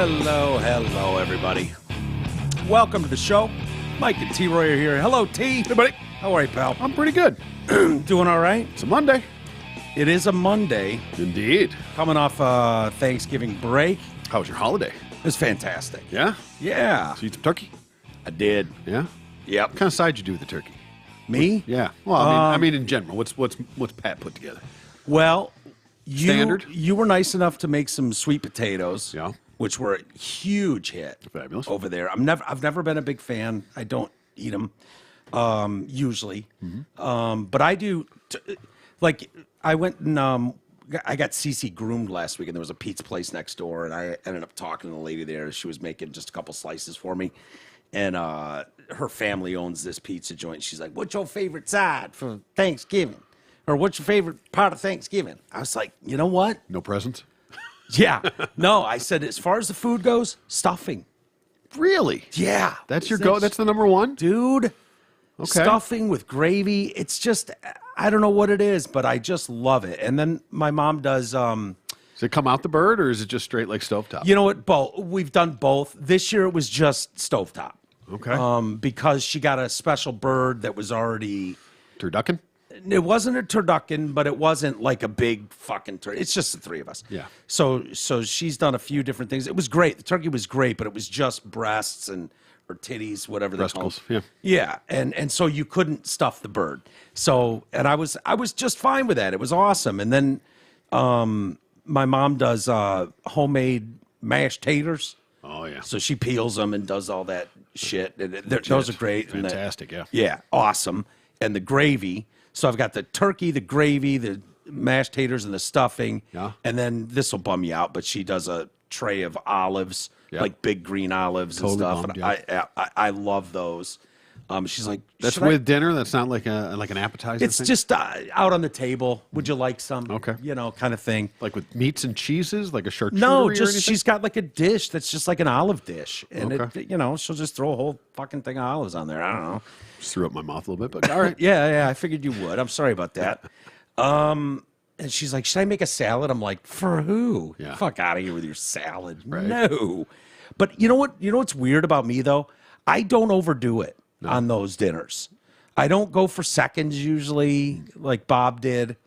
Hello, everybody. Welcome to the show. Mike and T-Roy are here. Hello, T. Hey, buddy. How are you, pal? I'm pretty good. Doing all right? It's a Monday. It is a Monday. Indeed. Coming off Thanksgiving break. How was your holiday? It was fantastic. Yeah? Yeah. Did you eat some turkey? I did. Yeah? Yep. What kind of side did you do with the turkey? Me? Yeah. Well, I mean in general. What's Pat put together? Well, Standard? you were nice enough to make some sweet potatoes. Yeah. Which were a huge hit. Fabulous. Over there. I've never been a big fan. I don't eat them usually. Mm-hmm. But I do, I went and I got CC groomed last week, and there was a pizza place next door, and I ended up talking to the lady there. She was making just a couple slices for me, and her family owns this pizza joint. She's like, "What's your favorite side for Thanksgiving? Or what's your favorite part of Thanksgiving?" I was like, you know what? No presents? Yeah. No, I said, as far as the food goes, stuffing. Really? Yeah. That's your go? That's the number one? Dude, Okay. stuffing with gravy. It's just, I don't know what it is, but I just love it. And then my mom does, Does it come out the bird, or is it just straight like stovetop? you know what, both. We've done both. This year it was just stovetop. Okay. Because she got a special bird that was already, Turducken? it wasn't a turducken, but it wasn't like a big fucking turkey. It's just the three of us. Yeah. So she's done a few different things. It was great. The turkey was great, but it was just breasts and or titties, whatever they call Breasticles, them. yeah. Yeah, and so you couldn't stuff the bird. So and I was just fine with that. It was awesome. And then my mom does homemade mashed taters. Oh, yeah. So she peels them and does all that shit. And those are great. And Fantastic, yeah. yeah, awesome. And the gravy. So I've got the turkey, the gravy, the mashed taters, and the stuffing. Yeah. And then this will bum you out, but she does a tray of olives, Yeah. like big green olives Totally and stuff. bummed, And yeah. I love those. She's like, That's "Should with dinner? That's not like an appetizer It's thing? just out on the table. Would you like some? Okay. You know, kind of thing. Like with meats and cheeses? Like a charcuterie No, or just anything? she's got like a dish that's just like an olive dish, and Okay. she'll just throw a whole fucking thing of olives on there. I don't know. Just threw up my mouth a little bit, but all right. Yeah, I figured you would. I'm sorry about that. And she's like, "Should I make a salad?" I'm like, "For who? Yeah. Fuck out of here with your salad." Right. No. But you know what? You know what's weird about me though? I don't overdo it on those dinners. I don't go for seconds usually, like Bob did.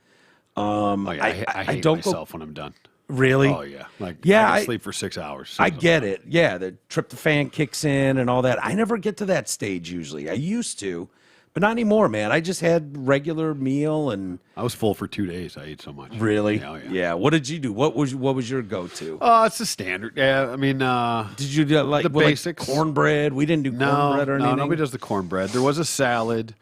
Oh, yeah. I hate don't myself when I'm done. Really? Oh, yeah. Like, Yeah, I I- can sleep for 6 hours. I get it. Yeah, the tryptophan kicks in and all that. I never get to that stage usually. I used to, but not anymore, man. I just had regular meal and I was full for 2 days. I ate so much. really, Yeah, oh, yeah. yeah. What did you do? What was your go-to? It's the standard. Yeah, I mean, Did you do like the what, like basics. cornbread? We didn't do cornbread or anything. nobody does the cornbread. There was a salad,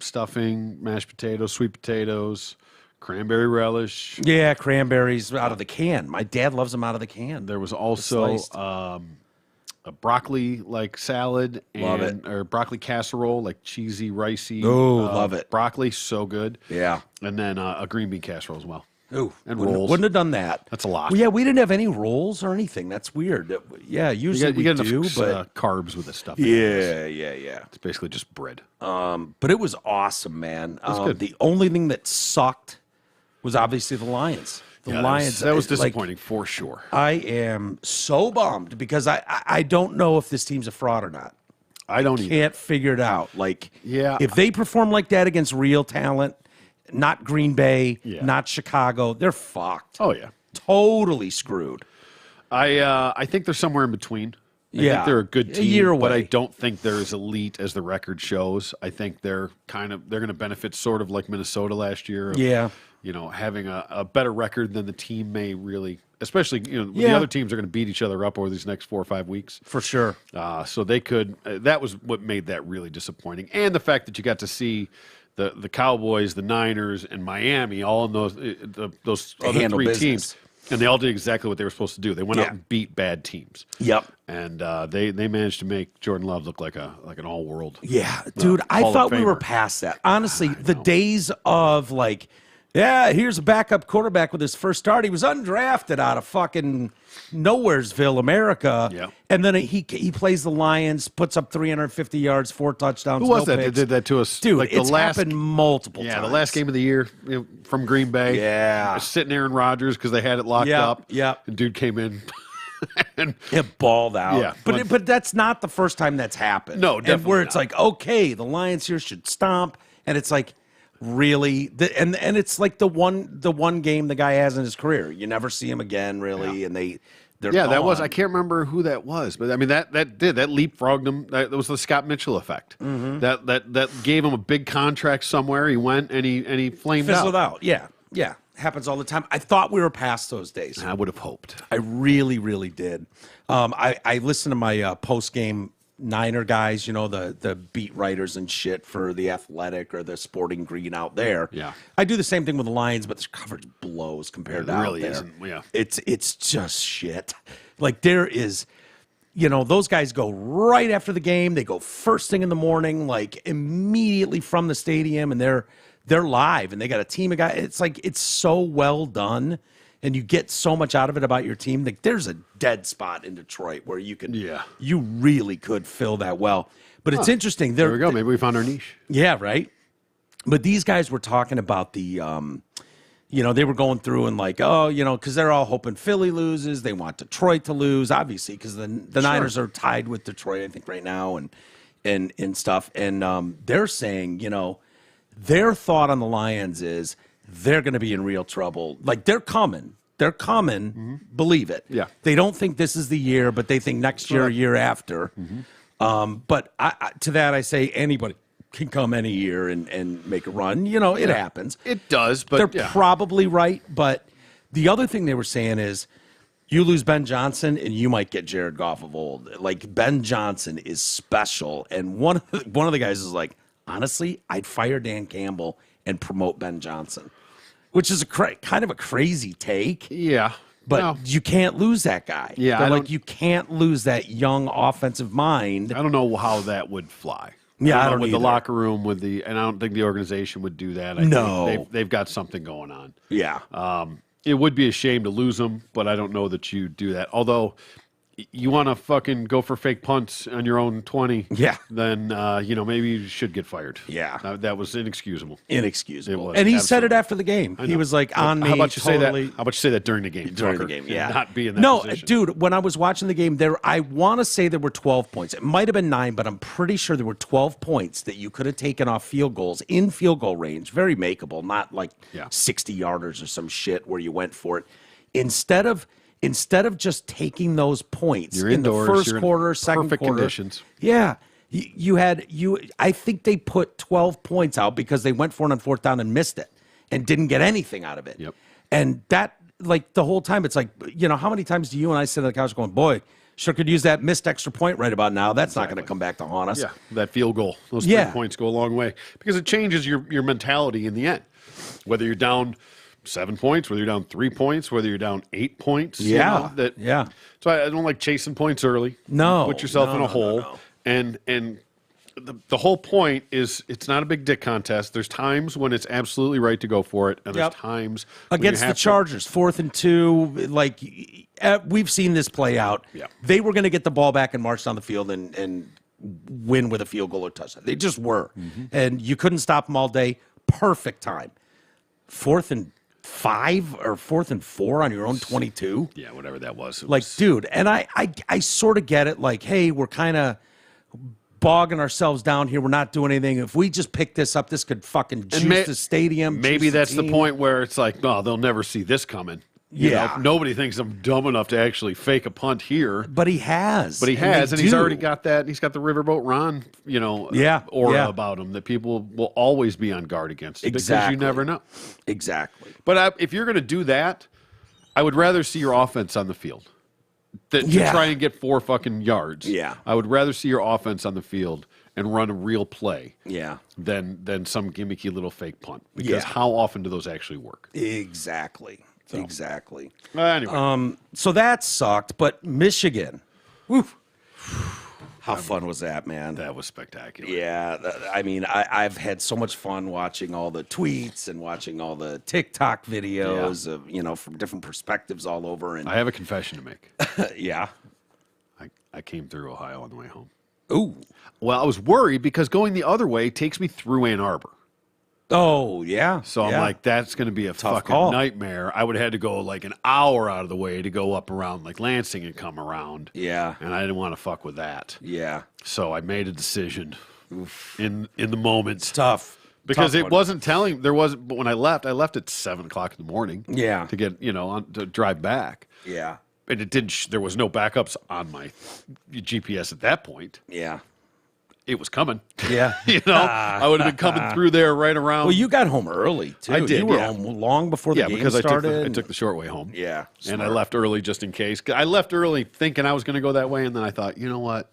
stuffing, mashed potatoes, sweet potatoes, cranberry relish. Yeah, cranberries out of the can. My dad loves them out of the can. There was also Sliced. a broccoli like salad Love and or broccoli casserole, like cheesy, ricey. Oh, love it. Broccoli, so good. Yeah. And then a green bean casserole as well. Ooh, And wouldn't, rolls. wouldn't have done that. That's a lot. Well, yeah, we didn't have any rolls or anything. That's weird. Yeah, usually You get we do, enough but carbs with this stuff. yeah. It's basically just bread. But it was awesome, man. good. The only thing that sucked was obviously the Lions. The Yeah, Lions. That was like, disappointing for sure. I am so bummed because I don't know if this team's a fraud or not. I don't either. Can't figure it out. Like, Yeah. if they perform like that against real talent, not Green Bay, Yeah. not Chicago, they're fucked. Oh yeah. Totally screwed. I think they're somewhere in between. I Yeah. think they're a good A team, year but I away. don't think they're as elite as the record shows. I think they're going to benefit sort of like Minnesota last year. Of, Yeah. having a better record than the team may really, especially the Yeah. other teams are going to beat each other up over these next 4 or 5 weeks. For sure. So they could. That was what made that really disappointing, and the fact that you got to see the Cowboys, the Niners, and Miami all in those other handle three business. teams, and they all did exactly what they were supposed to do. They went Yeah. out and beat bad teams. Yep. And they managed to make Jordan Love look like an all world. Yeah, dude, I Hall of thought we were Famer. past that. Honestly, the days of like, yeah, here's a backup quarterback with his first start. He was undrafted out of fucking Nowheresville, America. Yeah. And then he plays the Lions, puts up 350 yards, 4 touchdowns. Who was no that picks. did that to us? Dude, like it's the last, happened multiple yeah, times. the last game of the year from Green Bay. Yeah. Sitting Aaron Rodgers because they had it locked Yep, up. yep. And dude came in. and It balled out. Yeah, But that's not the first time that's happened. No, And definitely where it's not. like, okay, the Lions here should stomp. And it's like, really? And it's like the one game the guy has in his career. You never see him again, really. And they're yeah, that was. gone. I can't remember who that was, but I mean that leapfrogged him. That was the Scott Mitchell effect. Mm-hmm. That gave him a big contract somewhere. He went and he flamed Fizzled out. out. Yeah. Happens all the time. I thought we were past those days. I would have hoped. I really, really did. I listened to my post game Niner guys, the beat writers and shit for the Athletic or the Sporting Green out there. Yeah. I do the same thing with the Lions, but their coverage blows compared to It out really there. isn't, yeah. It's just shit. Like there is, those guys go right after the game. They go first thing in the morning, like immediately from the stadium, and they're live, and they got a team of guys. It's like it's so well done. And you get so much out of it about your team. Like there's a dead spot in Detroit where you really could fill that well. But it's interesting. There we go. Maybe we found our niche. Yeah, right. But these guys were talking about the, they were going through and like, because they're all hoping Philly loses. They want Detroit to lose, obviously, because the Niners are tied with Detroit, I think, right now, and stuff. And they're saying, their thought on the Lions is they're going to be in real trouble. Like they're coming. They're coming. Mm-hmm. Believe it. Yeah. They don't think this is the year, but they think next year, year after. Mm-hmm. But to that, I say anybody can come any year and make a run. It happens. It does, but they're probably right. But the other thing they were saying is you lose Ben Johnson and you might get Jared Goff of old. Like Ben Johnson is special. And one of the guys is like, honestly, I'd fire Dan Campbell and promote Ben Johnson. Which is kind of a crazy take. Yeah. But you can't lose that guy. Yeah. You can't lose that young offensive mind. I don't know how that would fly. Yeah, I don't with either. the locker room, and I don't think the organization would do that. No. Think they've got something going on. Yeah. It would be a shame to lose them, but I don't know that you do that. Although you want to fucking go for fake punts on your own 20, then maybe you should get fired. Yeah. That was inexcusable. Inexcusable. It was, and he absolutely. said it after the game. He was like, on me. How about you totally. say that? How about you say that during the game? During Tucker, the game, yeah. Not be in that No, position. dude, when I was watching the game, I want to say there were 12 points. It might have been 9, but I'm pretty sure there were 12 points that you could have taken off field goals in field goal range. Very makeable, not like 60-yarders or some shit where you went for it. Instead of just taking those points You're in indoors, the first you're in quarter, second perfect quarter. conditions. Yeah. I think they put 12 points out because they went for it on fourth down and missed it and didn't get anything out of it. Yep. And that, like, the whole time, it's like, how many times do you and I sit on the couch going, boy, sure could use that missed extra point right about now. That's not going to come back to haunt us. Yeah, that field goal. Those 3 points go a long way because it changes your mentality in the end. Whether you're down 7 points, whether you're down 3 points, whether you're down 8 points. Yeah. So I don't like chasing points early. No. Put yourself in a hole. No. And the whole point is it's not a big dick contest. There's times when it's absolutely right to go for it, and there's times when against you the have to- Chargers, 4th and 2, like we've seen this play out. Yeah. They were going to get the ball back and march down the field and win with a field goal or touchdown. They just were. Mm-hmm. And you couldn't stop them all day. Perfect time. 4th and 5 or 4th and 4 on your own 22. Yeah, whatever that was. Like, dude, and I sort of get it. Like, hey, we're kind of bogging ourselves down here. We're not doing anything. If we just pick this up, this could fucking juice the stadium. Maybe juice that's the team. point where it's like, no, they'll never see this coming. You know, nobody thinks I'm dumb enough to actually fake a punt here. But he has. And he's already got that. He's got the Riverboat Ron, aura about him that people will always be on guard against. Exactly. Because you never know. Exactly. But if you're going to do that, I would rather see your offense on the field to try and get 4 fucking yards. Yeah. I would rather see your offense on the field and run a real play than some gimmicky little fake punt. Because how often do those actually work? Exactly. Exactly. Anyway. So that sucked, but Michigan. Woof. How fun was that, man? That was spectacular. Yeah, I mean, I've had so much fun watching all the tweets and watching all the TikTok videos of, from different perspectives all over. And I have a confession to make. yeah. I came through Ohio on the way home. Ooh. Well, I was worried because going the other way takes me through Ann Arbor. Oh, yeah. So I'm like, that's going to be a Tough fucking nightmare. I would have had to go like an hour out of the way to go up around like Lansing and come around. Yeah. And I didn't want to fuck with that. Yeah. So I made a decision in the moment. It's tough. Because it wasn't telling, but when I left at 7 o'clock in the morning. Yeah. To get, to drive back. Yeah. And it didn't, there was no backups on my GPS at that point. Yeah. It was coming. Yeah. I would have been coming through there right around. Well, you got home early, too. I did, You were home long before the game because started. I took the short way home. Yeah. And I left early just in case. I left early thinking I was going to go that way, and then I thought, you know what?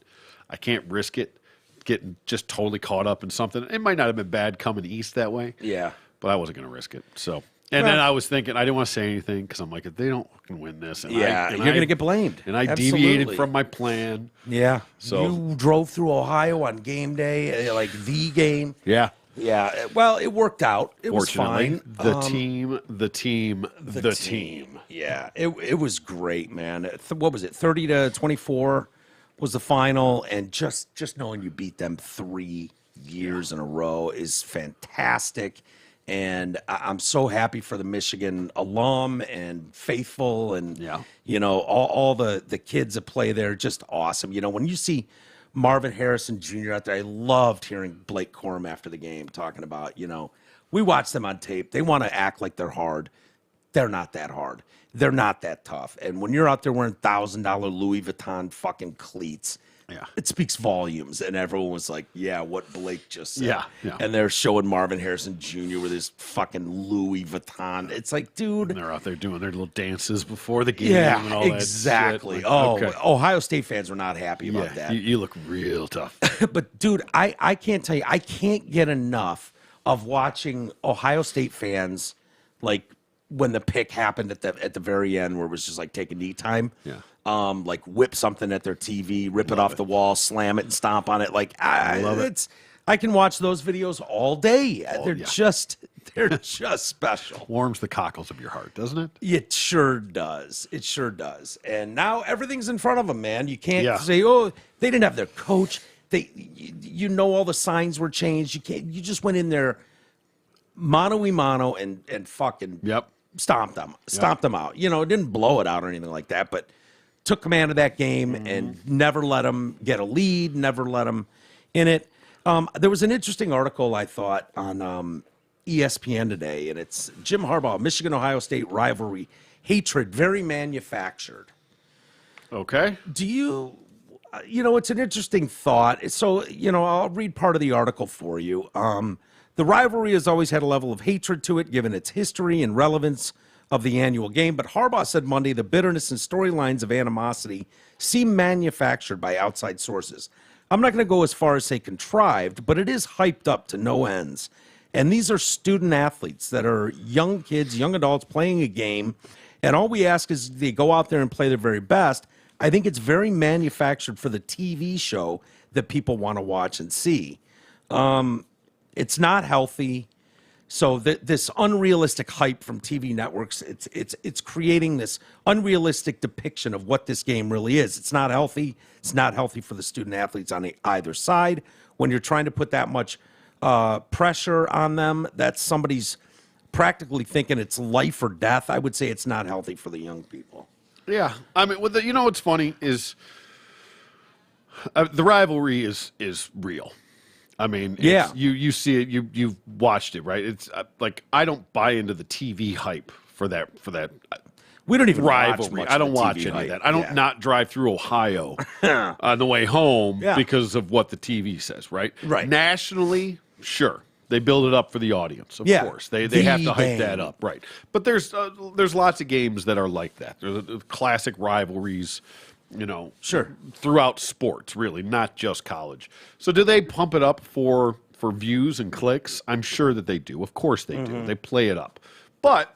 I can't risk it getting just totally caught up in something. It might not have been bad coming east that way. Yeah. But I wasn't going to risk it. So, then I was thinking, I didn't want to say anything because I'm like, if they don't fucking win this, and you're going to get blamed. And I deviated from my plan. Yeah. So you drove through Ohio on game day, like the game. Yeah. Yeah. Well, it worked out. It was fine. The team. Yeah. It was great, man. What was it? 30-24 was the final, and just knowing you beat them 3 years in a row is fantastic. And I'm so happy for the Michigan alum and faithful and, all the kids that play there, just awesome. When you see Marvin Harrison Jr. out there, I loved hearing Blake Corum after the game talking about, we watch them on tape. They want to act like they're hard. They're not that hard. They're not that tough. And when you're out there wearing $1,000 Louis Vuitton fucking cleats, it speaks volumes. And everyone was like, yeah, what Blake just said. Yeah. And they're showing Marvin Harrison Jr. with his fucking Louis Vuitton. It's like, dude. And they're out there doing their little dances before the game and all exactly. that shit. Ohio State fans were not happy about that. You look real tough. But, dude, I can't tell you, I can't get enough of watching Ohio State fans, like, when the pick happened at the very end where it was just like take a knee time. Yeah. Like whip something at their TV, rip it off the wall, slam it and stomp on it. Like I love it. I can watch those videos all day. They're just special. Warms the cockles of your heart, doesn't it? It sure does. It sure does. And now everything's in front of them, man. You can't say, oh, they didn't have their coach. All the signs were changed. You just went in there mano-a-mano and fucking stomped them out. It didn't blow it out or anything like that, but took command of that game and never let them get a lead, never let them in it. There was an interesting article, I thought, on ESPN today, and it's Jim Harbaugh, Michigan-Ohio State rivalry, hatred, very manufactured. Okay. Do you, it's an interesting thought. So, I'll read part of the article for you. The rivalry has always had a level of hatred to it, given its history and relevance of the annual game. But Harbaugh said Monday the bitterness and storylines of animosity seem manufactured by outside sources. I'm not going to go as far as say contrived, but it is hyped up to no ends. And these are student athletes that are young kids, young adults playing a game. And all we ask is they go out there and play their very best. I think it's very manufactured for the TV show that people want to watch and see. It's not healthy. So this unrealistic hype from TV networks, it's creating this unrealistic depiction of what this game really is. It's not healthy. It's not healthy for the student athletes on either side. When you're trying to put that much pressure on them, that somebody's practically thinking it's life or death, I would say it's not healthy for the young people. Yeah. I mean, what's funny is the rivalry is real. I mean, you see it, you've watched it, right? It's like I don't buy into the TV hype for that. We don't even rivalry. Watch I don't watch TV any hype. of that. I don't not drive through Ohio on the way home because of what the TV says, right? Right. Nationally, sure. They build it up for the audience, of course. They have to hype that up, right? But there's lots of games that are like that. There's classic rivalries, sure, throughout sports, really, not just college. So do they pump it up for views and clicks? I'm sure that they do. Of course they do. They play it up. But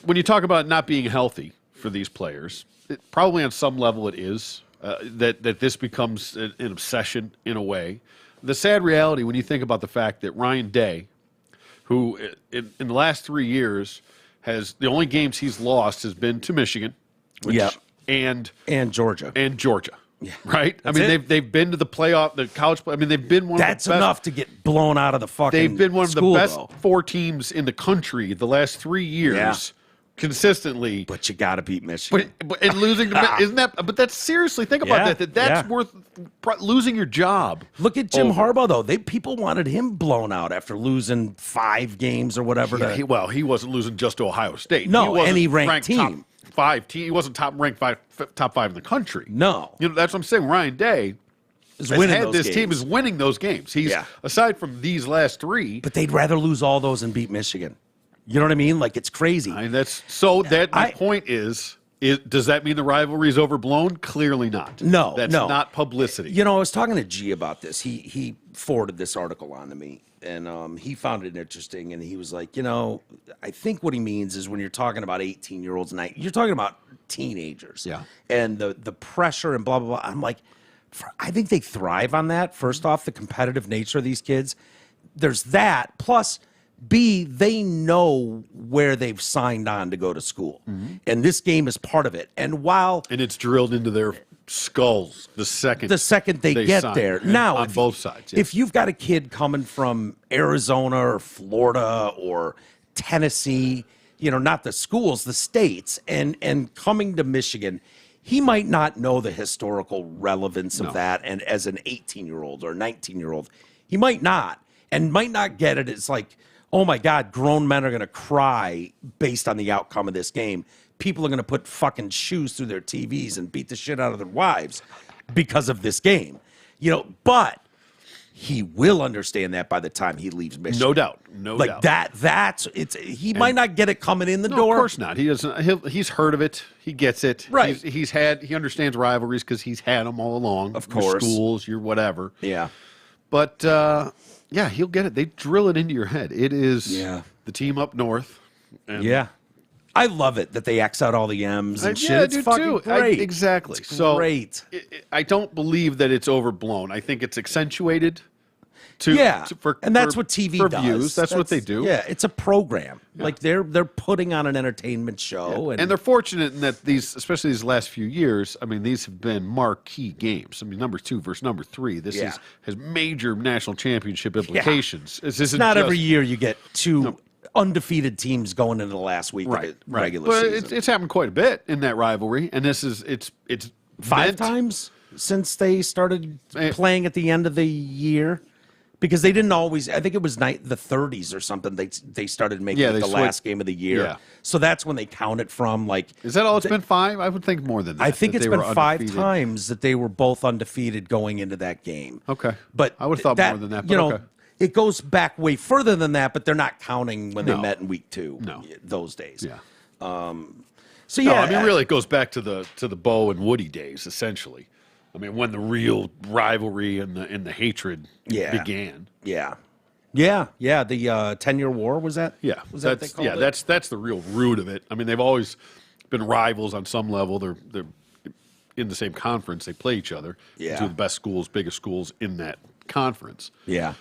when you talk about it not being healthy for these players, probably on some level it is, that this becomes an obsession in a way. The sad reality when you think about the fact that Ryan Day, who in the last 3 years has the only games he's lost has been to Michigan, and Georgia. right? I That's mean, it. they've been to the playoff, the college play. I mean, they've been one That's of the best. enough to get blown out of the fucking They've been one of school, the best though. 4 teams in the country the last 3 years, Yeah. consistently. But you got to beat Michigan. And losing, isn't that? But that's seriously, think about Yeah, that's yeah. worth losing your job. Look at Jim over. Harbaugh, though. People wanted him blown out after losing 5 games or whatever. Yeah, he wasn't losing just to Ohio State. No, he wasn't any ranked top team. 5 team. He wasn't top 5 in the country. No. That's what I'm saying. Ryan Day is has winning had those this games. team is winning those games. He's Yeah. aside from these last 3. But they'd rather lose all those and beat Michigan. You know what I mean? Like, it's crazy. I mean, my point is, does that mean the rivalry is overblown? Clearly not. No, That's no. not publicity. You know, I was talking to G about this. He forwarded this article on to me, and he found it interesting. And he was like, I think what he means is when you're talking about 18-year-olds, you're talking about teenagers. Yeah. And the pressure and blah, blah, blah. I'm like, I think they thrive on that. First off, the competitive nature of these kids. There's that. Plus, B, they know where they've signed on to go to school. And this game is part of it. And while and it's drilled into their skulls the second they get sign. there. And Now, on both sides. Yeah. if you've got a kid coming from Arizona or Florida or Tennessee, not the schools, the states, and coming to Michigan, he might not know the historical relevance of that. And as an 18-year-old or 19-year-old, he might not, and might not get it. It's like, oh my God, grown men are going to cry based on the outcome of this game. People are going to put fucking shoes through their TVs and beat the shit out of their wives because of this game. But he will understand that by the time he leaves Michigan. No doubt. No doubt. He might not get it coming in the No, door. of course not. He doesn't. He's heard of it. He gets it. Right. He understands rivalries because he's had them all along. Of Your course. schools, your whatever. Yeah. But yeah, he'll get it. They drill it into your head. It is the team up north. And Yeah. I love it that they X out all the M's and shit. Yeah, I It's do fucking too. great. Exactly. It's so great. I don't believe that it's overblown. I think it's accentuated. And that's what TV for does. views. That's what they do. Yeah, it's a program. Like they're putting on an entertainment show, And they're fortunate in that especially these last few years, I mean, these have been marquee games. I mean, number 2 versus number 3. This has major national championship implications. This isn't not just, every year you get 2 undefeated teams going into the last week of the regular but season. it's happened quite a bit in that rivalry, and it's 5 times since they started playing at the end of the year. Because they didn't always. I think it was the 30s or something. They started making it the last game of the year. Yeah. So that's when they count it from. Like, Is that all it's been 5? I would think more than that. I think that it's they been were 5 undefeated. times that they were both undefeated going into that game. Okay. But I would have thought more than that. But okay. It goes back way further than that. But they're not counting when they No. met in week 2. No. Those days. Yeah. So No, yeah, I mean, really, it goes back to the Bo and Woody days, essentially. I mean, when the real rivalry and the hatred began. Yeah. The 10-year war was that? Yeah, Was that what they called it? that's the real root of it. I mean, they've always been rivals on some level. They're in the same conference. They play each other. Yeah. 2 of the best schools, biggest schools in that conference. Yeah.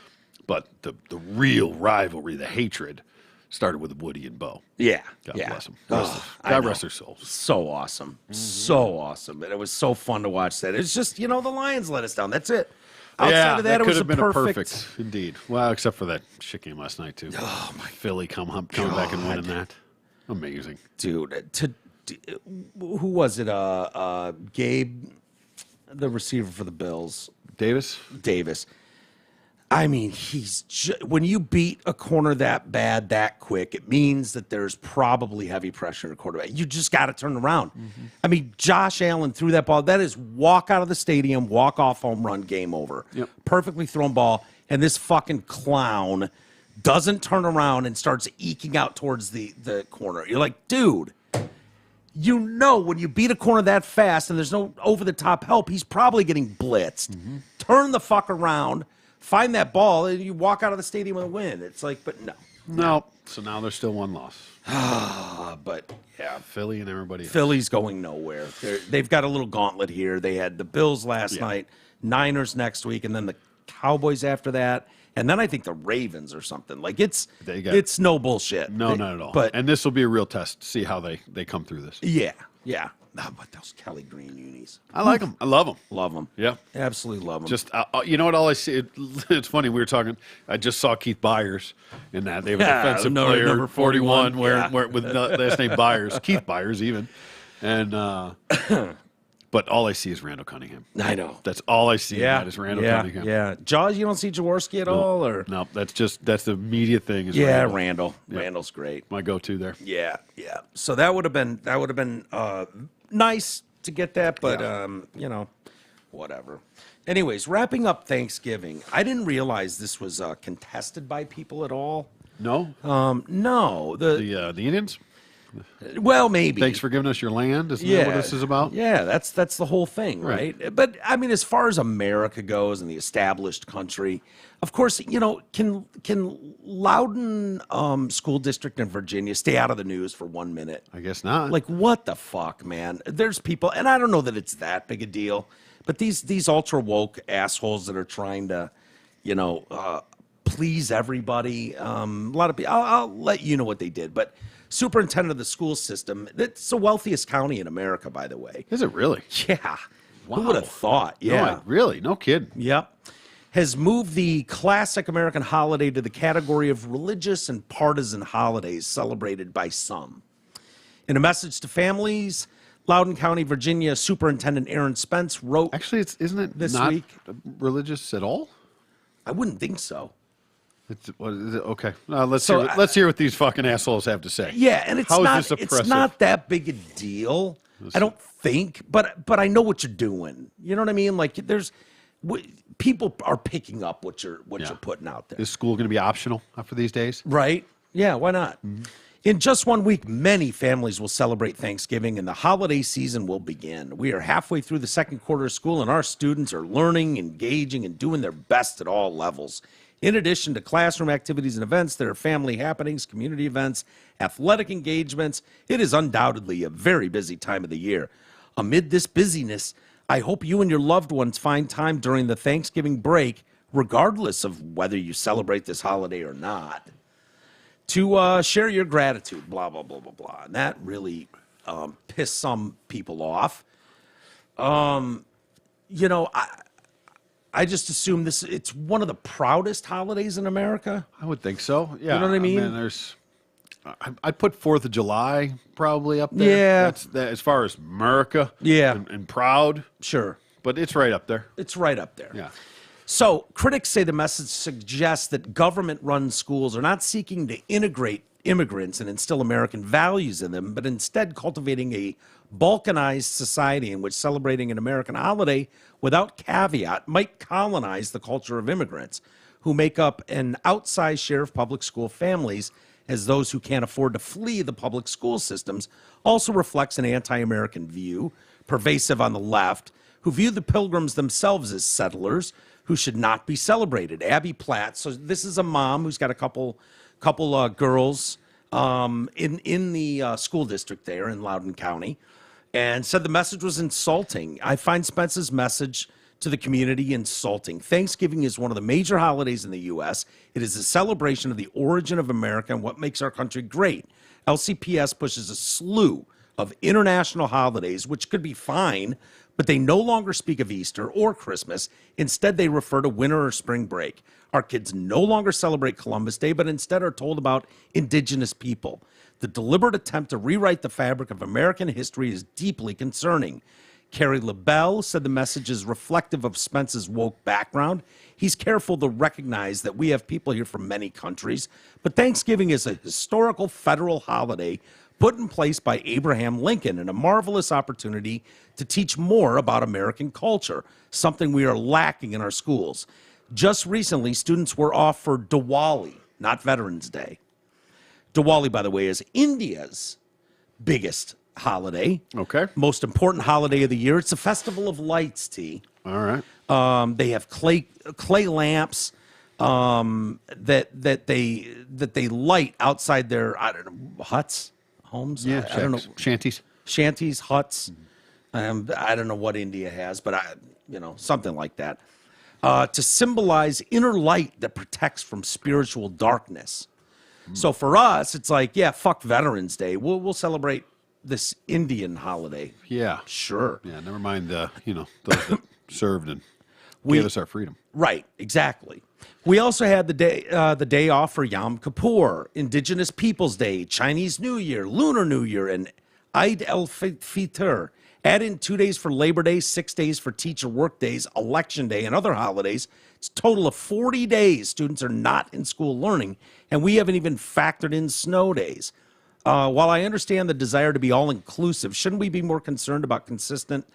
But the real rivalry, the hatred, started with Woody and Bo. Yeah. God yeah. bless them. I God know. rest their souls. So awesome. So awesome. And it was so fun to watch that. It's just, the Lions let us down. That's it. Outside of that, it could was have a been perfect. indeed. Well, except for that shit game last night too. Oh my! Philly coming back and winning that. Amazing, Dude, who was it? Gabe, the receiver for the Bills. Davis. I mean, when you beat a corner that bad, that quick, it means that there's probably heavy pressure in a quarterback. You just got to turn around. Mm-hmm. I mean, Josh Allen threw that ball. That is walk out of the stadium, walk off home run, game over. Yep. Perfectly thrown ball. And this fucking clown doesn't turn around and starts eking out towards the corner. You're like, dude, when you beat a corner that fast and there's no over-the-top help, he's probably getting blitzed. Mm-hmm. Turn the fuck around. Find that ball, and you walk out of the stadium with a win. It's like, but no. So now there's still 1 loss. But yeah, Philly and everybody else. Philly's going nowhere. They've got a little gauntlet here. They had the Bills last night, Niners next week, and then the Cowboys after that, and then I think the Ravens or something. Like it's no bullshit. No, not at all. But and this will be a real test to see how they come through this. yeah. but those Kelly Green unis. I like them. I love them. Love them. Yeah. Absolutely love them. Just, you know what? All I see, it's funny. We were talking. I just saw Keith Byers in that. They have a defensive player, number 41, where with last name Byers, Keith Byers even, and but all I see is Randall Cunningham. I know. That's all I see. Yeah, is Randall Cunningham. Yeah. Jaws, you don't see Jaworski at all, or no? That's the immediate thing. Is Randall. Yeah. Randall's great. My go-to there. Yeah. So that would have been nice to get that, but whatever. Anyways, wrapping up Thanksgiving. I didn't realize this was contested by people at all. No. No. The Indians. Well, maybe. Thanks for giving us your land. Isn't that what this is about? Yeah, that's the whole thing, right? But I mean, as far as America goes and the established country, of course, can Loudoun School District in Virginia stay out of the news for 1 minute? I guess not. Like, what the fuck, man? There's people, and I don't know that it's that big a deal, but these ultra woke assholes that are trying to, please everybody. A lot of people. I'll let you know what they did, but. Superintendent of the school system. It's the wealthiest county in America, by the way. Is it really? Yeah. Wow. Who would have thought? Yeah. No, really? No kidding. Yep. Has moved the classic American holiday to the category of religious and partisan holidays celebrated by some. In a message to families, Loudoun County, Virginia Superintendent Aaron Spence wrote. Actually, isn't it this not week religious at all? I wouldn't think so. What is it? Okay. Let's hear what these fucking assholes have to say. Yeah, and it's not that big a deal. I don't think, but I know what you're doing. You know what I mean? Like people are picking up what you're putting out there. Is school going to be optional for these days? Right? Yeah, why not? Mm-hmm. In just 1 week, many families will celebrate Thanksgiving and the holiday season will begin. We are halfway through the second quarter of school and our students are learning, engaging, and doing their best at all levels. In addition to classroom activities and events, there are family happenings, community events, athletic engagements. It is undoubtedly a very busy time of the year. Amid this busyness, I hope you and your loved ones find time during the Thanksgiving break, regardless of whether you celebrate this holiday or not, to share your gratitude, blah, blah, blah, blah, blah. And that really pissed some people off. I just assume it's one of the proudest holidays in America. I would think so. Yeah. You know what I mean? I'd put 4th of July probably up there. Yeah. That's as far as America. Yeah. And proud. Sure. But it's right up there. It's right up there. Yeah. So critics say the message suggests that government-run schools are not seeking to integrate immigrants and instill American values in them, but instead cultivating a balkanized society in which celebrating an American holiday without caveat might colonize the culture of immigrants, who make up an outsized share of public school families, as those who can't afford to flee the public school systems, also reflects an anti-American view, pervasive on the left, who view the Pilgrims themselves as settlers who should not be celebrated. Abby Platt, so this is a mom who's got a couple girls in the school district there in Loudoun County, and said the message was insulting. I find Spence's message to the community insulting. Thanksgiving is one of the major holidays in the U.S. It is a celebration of the origin of America and what makes our country great. LCPS pushes a slew of international holidays, which could be fine, but they no longer speak of Easter or Christmas. Instead, they refer to winter or spring break. Our kids no longer celebrate Columbus Day, but instead are told about indigenous people. The deliberate attempt to rewrite the fabric of American history is deeply concerning. Carrie LaBelle said the message is reflective of Spence's woke background. He's careful to recognize that we have people here from many countries, but Thanksgiving is a historical federal holiday put in place by Abraham Lincoln and a marvelous opportunity to teach more about American culture, something we are lacking in our schools. Just recently, students were off for Diwali, not Veterans Day. Diwali, by the way, is India's biggest holiday. Okay. Most important holiday of the year. It's a festival of lights, T. All right. They have clay lamps that they light outside their, I don't know, huts, homes. Yeah, I don't know, shanties, huts. I don't know what India has, but something like that, to symbolize inner light that protects from spiritual darkness. So for us, it's like, yeah, fuck Veterans Day. We'll celebrate this Indian holiday. Yeah. Sure. Yeah, never mind the, those that served and gave us our freedom. Right, exactly. We also had the day off for Yom Kippur, Indigenous Peoples Day, Chinese New Year, Lunar New Year, and Eid al-Fitr. Add in 2 days for Labor Day, 6 days for teacher work days, Election Day, and other holidays. It's a total of 40 days students are not in school learning, and we haven't even factored in snow days. While I understand the desire to be all-inclusive, shouldn't we be more concerned about consistent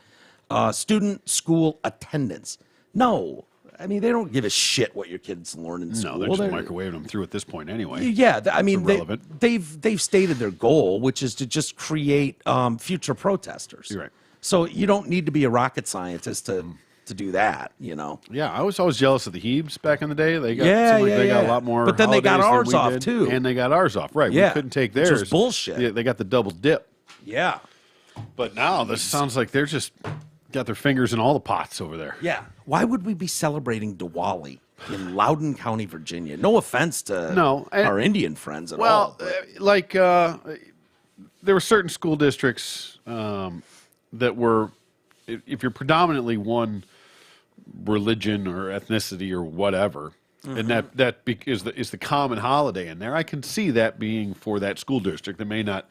student school attendance? No. I mean, they don't give a shit what your kids learn in school. No, they're just microwaving them through at this point anyway. Yeah, I mean, they've stated their goal, which is to just create future protesters. You're right. So you don't need to be a rocket scientist to do that, Yeah, I was always jealous of the Hebes back in the day. They got they got a lot more. But then they got ours off too, and they got ours off. Right? Yeah, we couldn't take theirs. Which was bullshit. Yeah, they got the double dip. Yeah. But now this sounds like they're just got their fingers in all the pots over there. Yeah. Why would we be celebrating Diwali in Loudoun County, Virginia? No offense to our Indian friends at all. Well, there were certain school districts that were, if you're predominantly one religion or ethnicity or whatever, and that is the common holiday in there, I can see that being for that school district that may not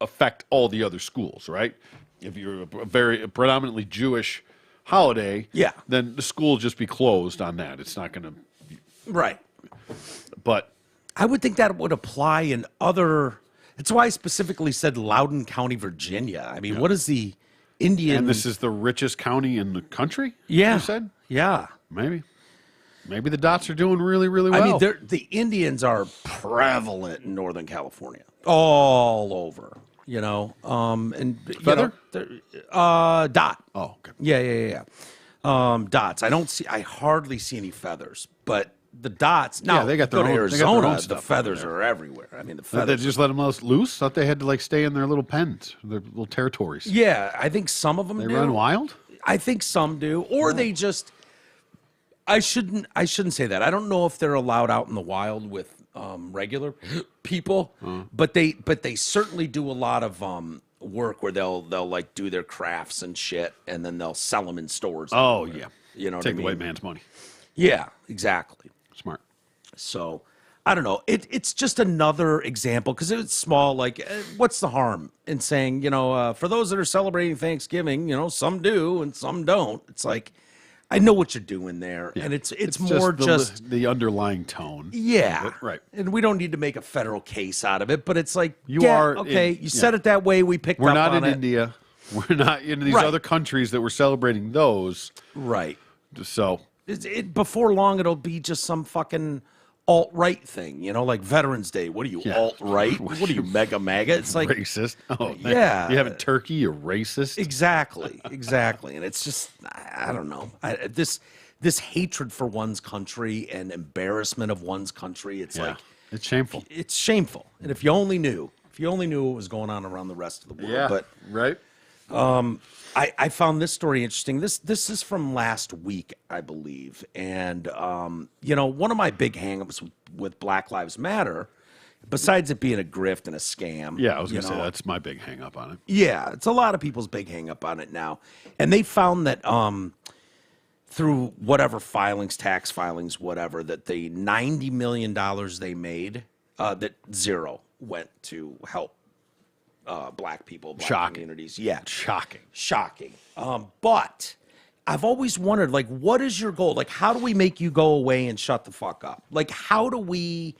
affect all the other schools, right? If you're a very predominantly Jewish holiday, then the school will just be closed on that. It's not going to... Right. But... I would think that would apply in other... That's why I specifically said Loudoun County, Virginia. I mean, what is the Indian... And this is the richest county in the country? Yeah. You said? Yeah. Maybe the dots are doing really, really well. I mean, the Indians are prevalent in Northern California. All over. And Feather? Dot. Oh, okay. Yeah. Dots. I hardly see any feathers, but the dots. Now they got their go to own, Arizona. their own the stuff feathers are everywhere. I mean, the They feathers. just let them loose? Thought they had to stay in their little pens, their little territories. Yeah, I think some of them They do. run wild? I think some do, or they just. I shouldn't say that. I don't know if they're allowed out in the wild with regular people, but they certainly do a lot of work where they'll do their crafts and shit, and then they'll sell them in stores. Oh everywhere. yeah, Take what I mean? The white man's money. Yeah, exactly. Smart. So I don't know. It's just another example because it's small. What's the harm in saying for those that are celebrating Thanksgiving, some do and some don't. It's like. I know what you're doing there, and it's more just the underlying tone. Yeah, right. And we don't need to make a federal case out of it, but it's like you said it that way. We picked. We're up not on in it. India. We're not in these other countries that we're celebrating those. Right. So before long, it'll be just some fucking alt-right thing, like Veterans Day. What are you, alt-right? What are you, MAGA? It's like racist. Oh, yeah. You having turkey, you're racist. Exactly. And it's just, I don't know. This hatred for one's country and embarrassment of one's country, it's it's shameful. It's shameful. And if you only knew what was going on around the rest of the world. Yeah, but right. I found this story interesting. This is from last week, I believe. And, one of my big hangups with Black Lives Matter, besides it being a grift and a scam. Yeah, I was going to say that's my big hang up on it. Yeah, it's a lot of people's big hang up on it now. And they found that through whatever tax filings, whatever, that the $90 million they made, that zero went to help black people, black communities. Yeah. Shocking. But I've always wondered, what is your goal? How do we make you go away and shut the fuck up? How do we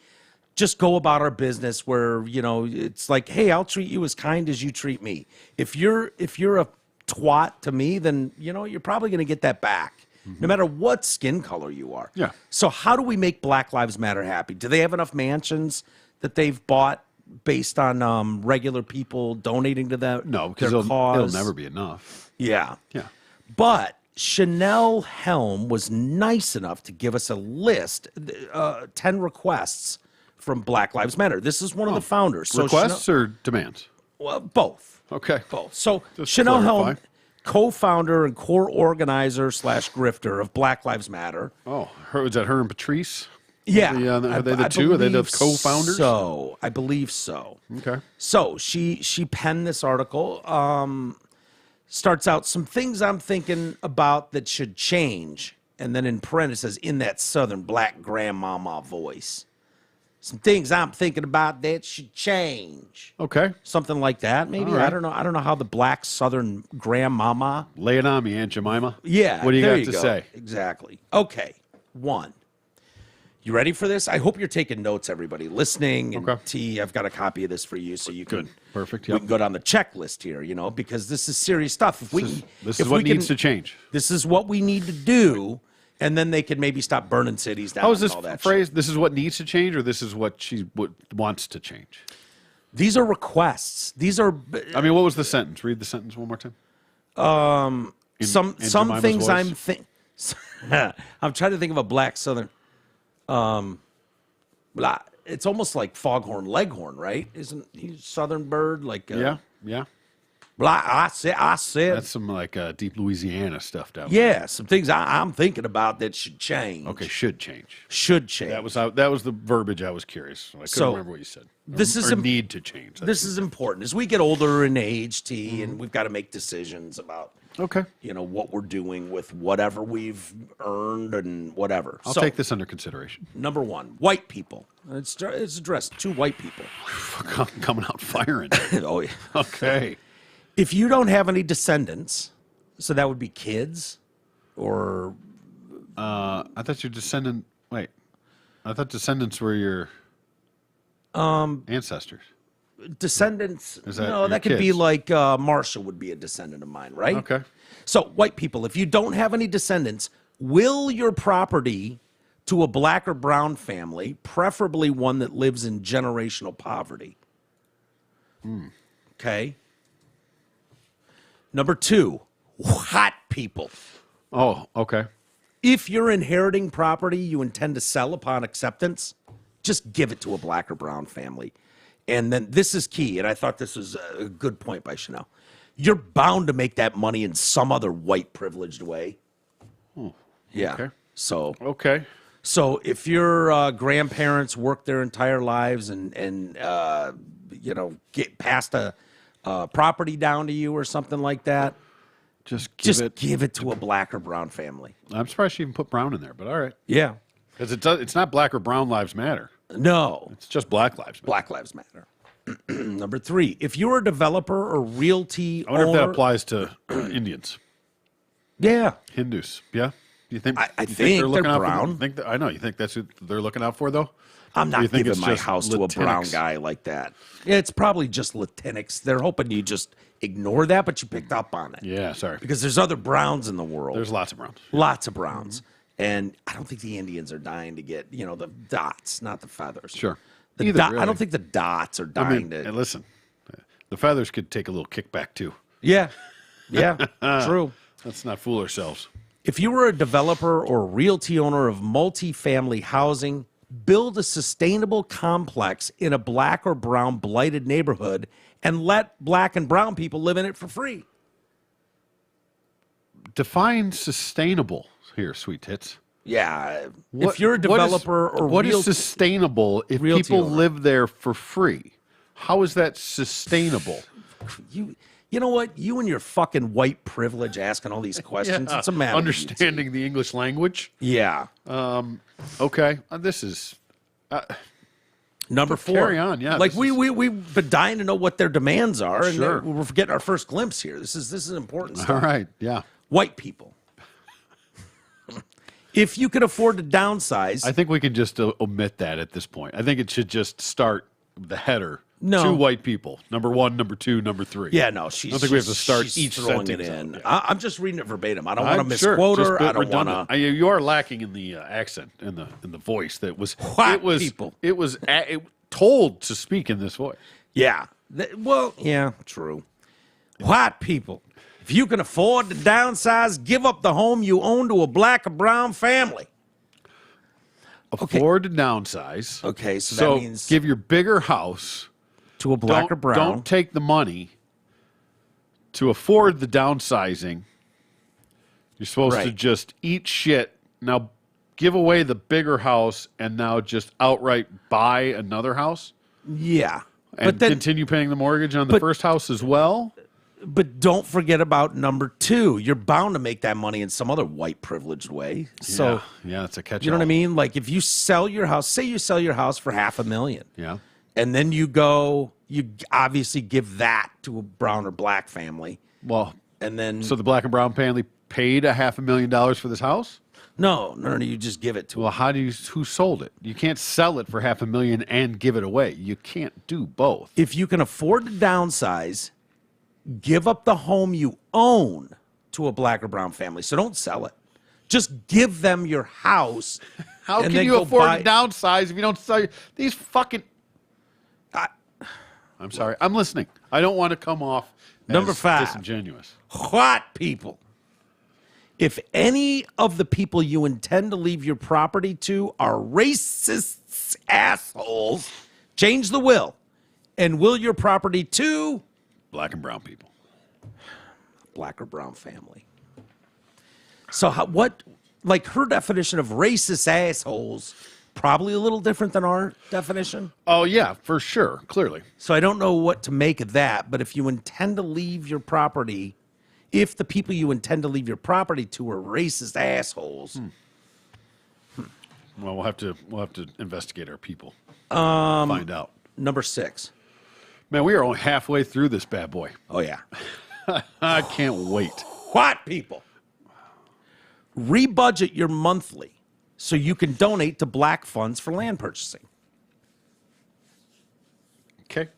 just go about our business where, it's like, hey, I'll treat you as kind as you treat me. If you're a twat to me, then, you're probably going to get that back. No matter what skin color you are. Yeah. So how do we make Black Lives Matter happy? Do they have enough mansions that they've bought based on regular people donating to them? No, because it'll never be enough. Yeah. Yeah. But Chanel Helm was nice enough to give us a list, 10 requests from Black Lives Matter. This is one of the founders. So requests or demands? Well, both. Okay. Both. So Just Chanel clarify. Helm, co-founder and core organizer / grifter of Black Lives Matter. Oh, is that her and Patrice? Yeah. Are they the two? Are they the believe co-founders? So I believe so. Okay. So she penned this article. Starts out some things I'm thinking about that should change, and then in parentheses, in that Southern black grandmama voice, some things I'm thinking about that should change. Okay. Something like that, maybe. All right. I don't know how the black Southern grandmama. Lay it on me, Aunt Jemima. Yeah. What do you there got to go. say? Exactly. Okay. One. You ready for this? I hope you're taking notes, everybody listening. And Okay. T, I've got a copy of this for you, so you can. Good. Perfect. We Yep. can go down the checklist here, because this is serious stuff. If This is what needs to change. This is what we need to do, and then they can maybe stop burning cities down. How is this and all that phrase? shit. This is what needs to change, or this is what she wants to change? These are requests. These are I mean, what was the sentence? Read the sentence one more time. some Jemima's things voice? I'm trying to think of a black Southern. It's almost like Foghorn Leghorn, right? Isn't he Southern bird? Like Yeah. I said. That's some like deep Louisiana stuff down there. Yeah, some things I'm thinking about that should change. Okay, should change. Should change. That was the verbiage I was curious. I couldn't remember what you said. This is or need to change. This is important. As we get older in age, T, and we've got to make decisions about okay. what we're doing with whatever we've earned and whatever. I'll take this under consideration. Number one, white people. It's addressed to white people. Coming out firing. Oh, yeah. Okay. If you don't have any descendants, so that would be kids, or I thought your descendant. Wait, I thought descendants were your ancestors. descendants. Is that No, your that could be kids? like Marsha would be a descendant of mine, right? Okay. So, white people, if you don't have any descendants, will your property to a black or brown family, preferably one that lives in generational poverty. Okay. Number two, hot people. Oh, okay. If you're inheriting property you intend to sell upon acceptance, just give it to a black or brown family. And then this is key, and I thought this was a good point by Chanel. You're bound to make that money in some other white privileged way. Yeah. Okay. So Okay. if your grandparents worked their entire lives and get passed a property down to you or something like that, Just give it to a black or brown family. I'm surprised she even put brown in there, but all right. Yeah. Because it's not black or brown lives matter. No. It's just black lives matter. Black Lives Matter. Number three, if you're a developer or realty I wonder owner, if that applies to Indians, yeah, Hindus. Yeah. You think? I you think they're looking out brown. For I know. You think that's who they're looking out for, though? I'm Or not you think giving it's my just house to a brown Latinx? guy like that. It's probably just Latinx. They're hoping you just ignore that, but you picked up on it. Yeah. Sorry. Because there's other browns in the world. There's lots of browns. Lots of browns. And I don't think the Indians are dying to get, the dots, not the feathers. Sure. The Either, I really. don't think the dots are I dying mean, to. and listen, the feathers could take a little kickback too. Yeah. Yeah. True. Let's not fool ourselves. If you were a developer or realty owner of multifamily housing, build a sustainable complex in a black or brown blighted neighborhood and let black and brown people live in it for free. Define sustainable here, sweet tits. Yeah. If you're a developer or what realty, is sustainable if realty people owner. live there for free? How is that sustainable? you know what? You and your fucking white privilege asking all these questions. It's a matter Understanding the English language. Yeah. Okay, this is Number four. Carry on, yeah, Like this we've been dying to know what their demands are, and Sure. we're getting our first glimpse here. This is important stuff. all right. Yeah, White people. If you could afford to downsize, I think we can just omit that at this point. I think it should just start the header. No. 2 white people. Number 1, number 2, number 3. yeah, no, I don't think we have to start she's each throwing sentence it in. out, I'm just reading it verbatim. I don't I'm want to sure, misquote just her. a bit I don't want redundant. to. You are lacking in the accent, in the voice that was. White it was people. It was told to speak in this voice. Yeah. Yeah, true. White people. If you can afford to downsize, give up the home you own to a black or brown family. Afford to downsize. Okay, so that means give your bigger house. to a black or brown. Don't take the money to afford the downsizing. You're supposed to Right. just eat shit. Now, give away the bigger house and now just outright buy another house Yeah. and But then, continue paying the mortgage on the first house as well? but don't forget about number 2. You're bound to make that money in some other white privileged way. So, yeah, it's a catch-all. you know what I mean? Like if you sell your house, say you sell your house for $500,000. Yeah. And then you obviously give that to a brown or black family. Well, And then, so the black and brown family paid $500,000 for this house? no, you just give it to Well, who sold it? You can't sell it for $500,000 and give it away. You can't do both. If you can afford to downsize, give up the home you own to a black or brown family. So don't sell it. Just give them your house. How and can then you go afford buy- to downsize if you don't sell these fucking... I'm sorry. I'm listening. I don't want to come off Number as 5. disingenuous. What people? If any of the people you intend to leave your property to are racist assholes, change the will and will your property to Black and brown people. black or brown family. So like her definition of racist assholes, probably a little different than our definition. Oh, yeah, for sure. Clearly. So I don't know what to make of that, but if you intend to leave your property, if the people you intend to leave your property to are racist assholes, Well, we'll have to investigate our people. Find out. number 6. Man, we are only halfway through this bad boy. Oh yeah. I can't wait. What people? Rebudget your monthly so you can donate to black funds for land purchasing. Okay.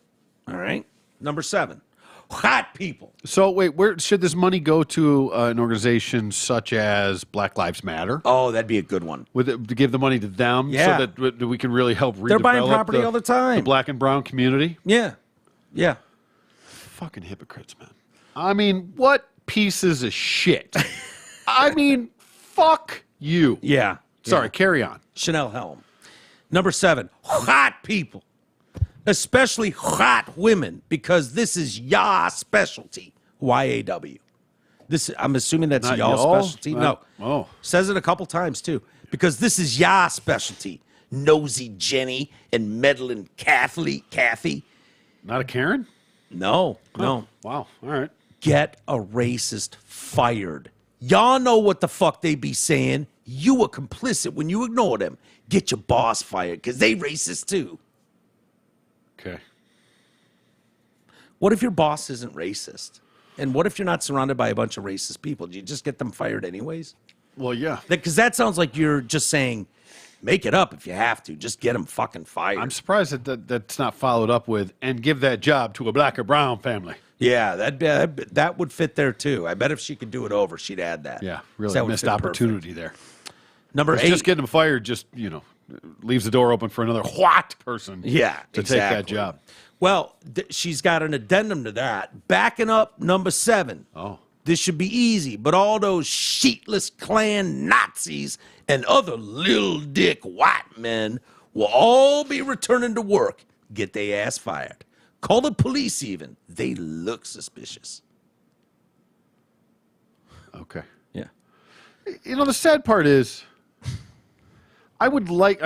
All right. Number 7. Hot people. So wait, where should this money go to? An organization such as Black Lives Matter? Oh, that'd be a good one. To give the money to them, Yeah. so that we can really help redevelop They're buying property all the time. the black and brown community. Yeah. Yeah. Fucking hypocrites, man. I mean, what pieces of shit? I mean, fuck you. Yeah. Sorry, Yeah. carry on. Chanel Helm. Number 7. Hot people. Especially hot women, because this is y'all specialty. YAW. I'm assuming that's Not y'all y'all? specialty. No. Oh. Says it a couple times too. Because this is y'all specialty. Nosy Jenny and meddling Kathy. Not a Karen? No. Wow. All right. Get a racist fired. Y'all know what the fuck they be saying. You were complicit when you ignore them. Get your boss fired, because they racist too. Okay. What if your boss isn't racist? And what if you're not surrounded by a bunch of racist people? Do you just get them fired anyways? Well, yeah. Because that sounds like you're just saying, make it up if you have to. Just get them fucking fired. I'm surprised that's not followed up with, and give that job to a black or brown family. Yeah, that would fit there too. I bet if she could do it over, she'd add that. Yeah, 'Cause really that would missed fit opportunity there. perfect. Number 8. Just getting them fired just, leaves the door open for another white person Yeah, to take that job. Well, she's got an addendum to that. Backing up number 7. Oh. This should be easy, but all those sheetless Klan Nazis and other little dick white men will all be returning to work. Get their ass fired. Call the police even. They look suspicious. Okay. Yeah. The sad part is, I would like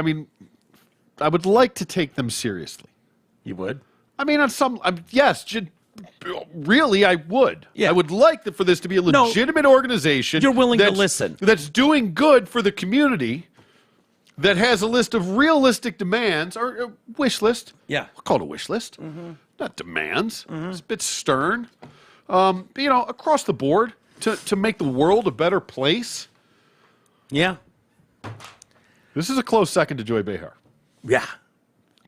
to take them seriously. You would? I mean, yes, really, I would. Yeah. I would like for this to be a legitimate organization. You're willing to listen. That's doing good for the community, that has a list of realistic demands, or a wish list. Yeah. We'll call it a wish list. Not demands. It's a bit stern. Across the board, to make the world a better place. Yeah. This is a close second to Joy Behar. Yeah.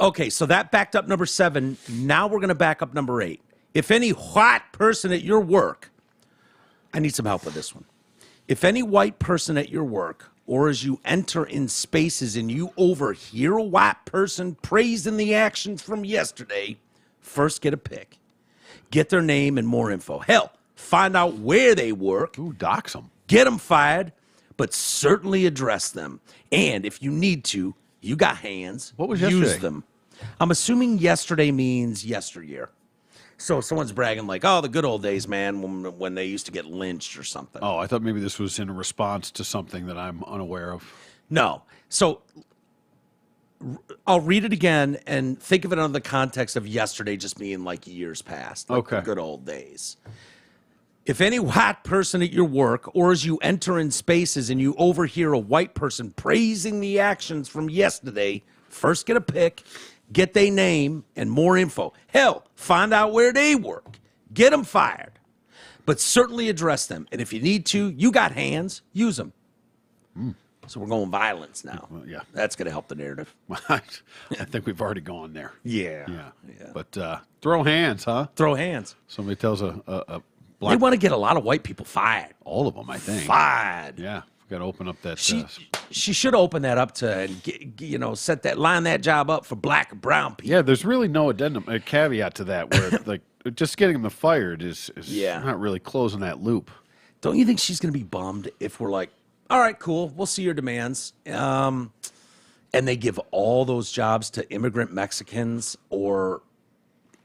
Okay, so that backed up number 7. Now we're going to back up number 8. If any white person at your work, I need some help with this one. If any white person at your work, or as you enter in spaces and you overhear a white person praising the actions from yesterday, first get a pic. Get their name and more info. Hell, find out where they work. Ooh, dox them. Get them fired, but certainly address them. And if you need to, you got hands. What was Use yesterday? them. I'm assuming yesterday means yesteryear. So if someone's bragging like, oh, the good old days, man, when they used to get lynched or something. Oh, I thought maybe this was in response to something that I'm unaware of. No. So I'll read it again and think of it under the context of yesterday just being like years past, like the good old days. If any white person at your work or as you enter in spaces and you overhear a white person praising the actions from yesterday, first get a pic, get their name and more info. Hell, find out where they work. Get them fired. But certainly address them. And if you need to, you got hands, use them. So we're going violence now. Well, yeah. That's going to help the narrative. I think we've already gone there. Yeah. But throw hands, huh? Throw hands. Somebody tells a They black... want to get a lot of white people fired. All of them, I think. Fired. Yeah. We've got to open up that... She should open that up to, and line that job up for black and brown people. Yeah, there's really no addendum, a caveat to that where, like, just getting them fired is not really closing that loop. Don't you think she's going to be bummed if we're like, all right, cool, we'll see your demands. And they give all those jobs to immigrant Mexicans or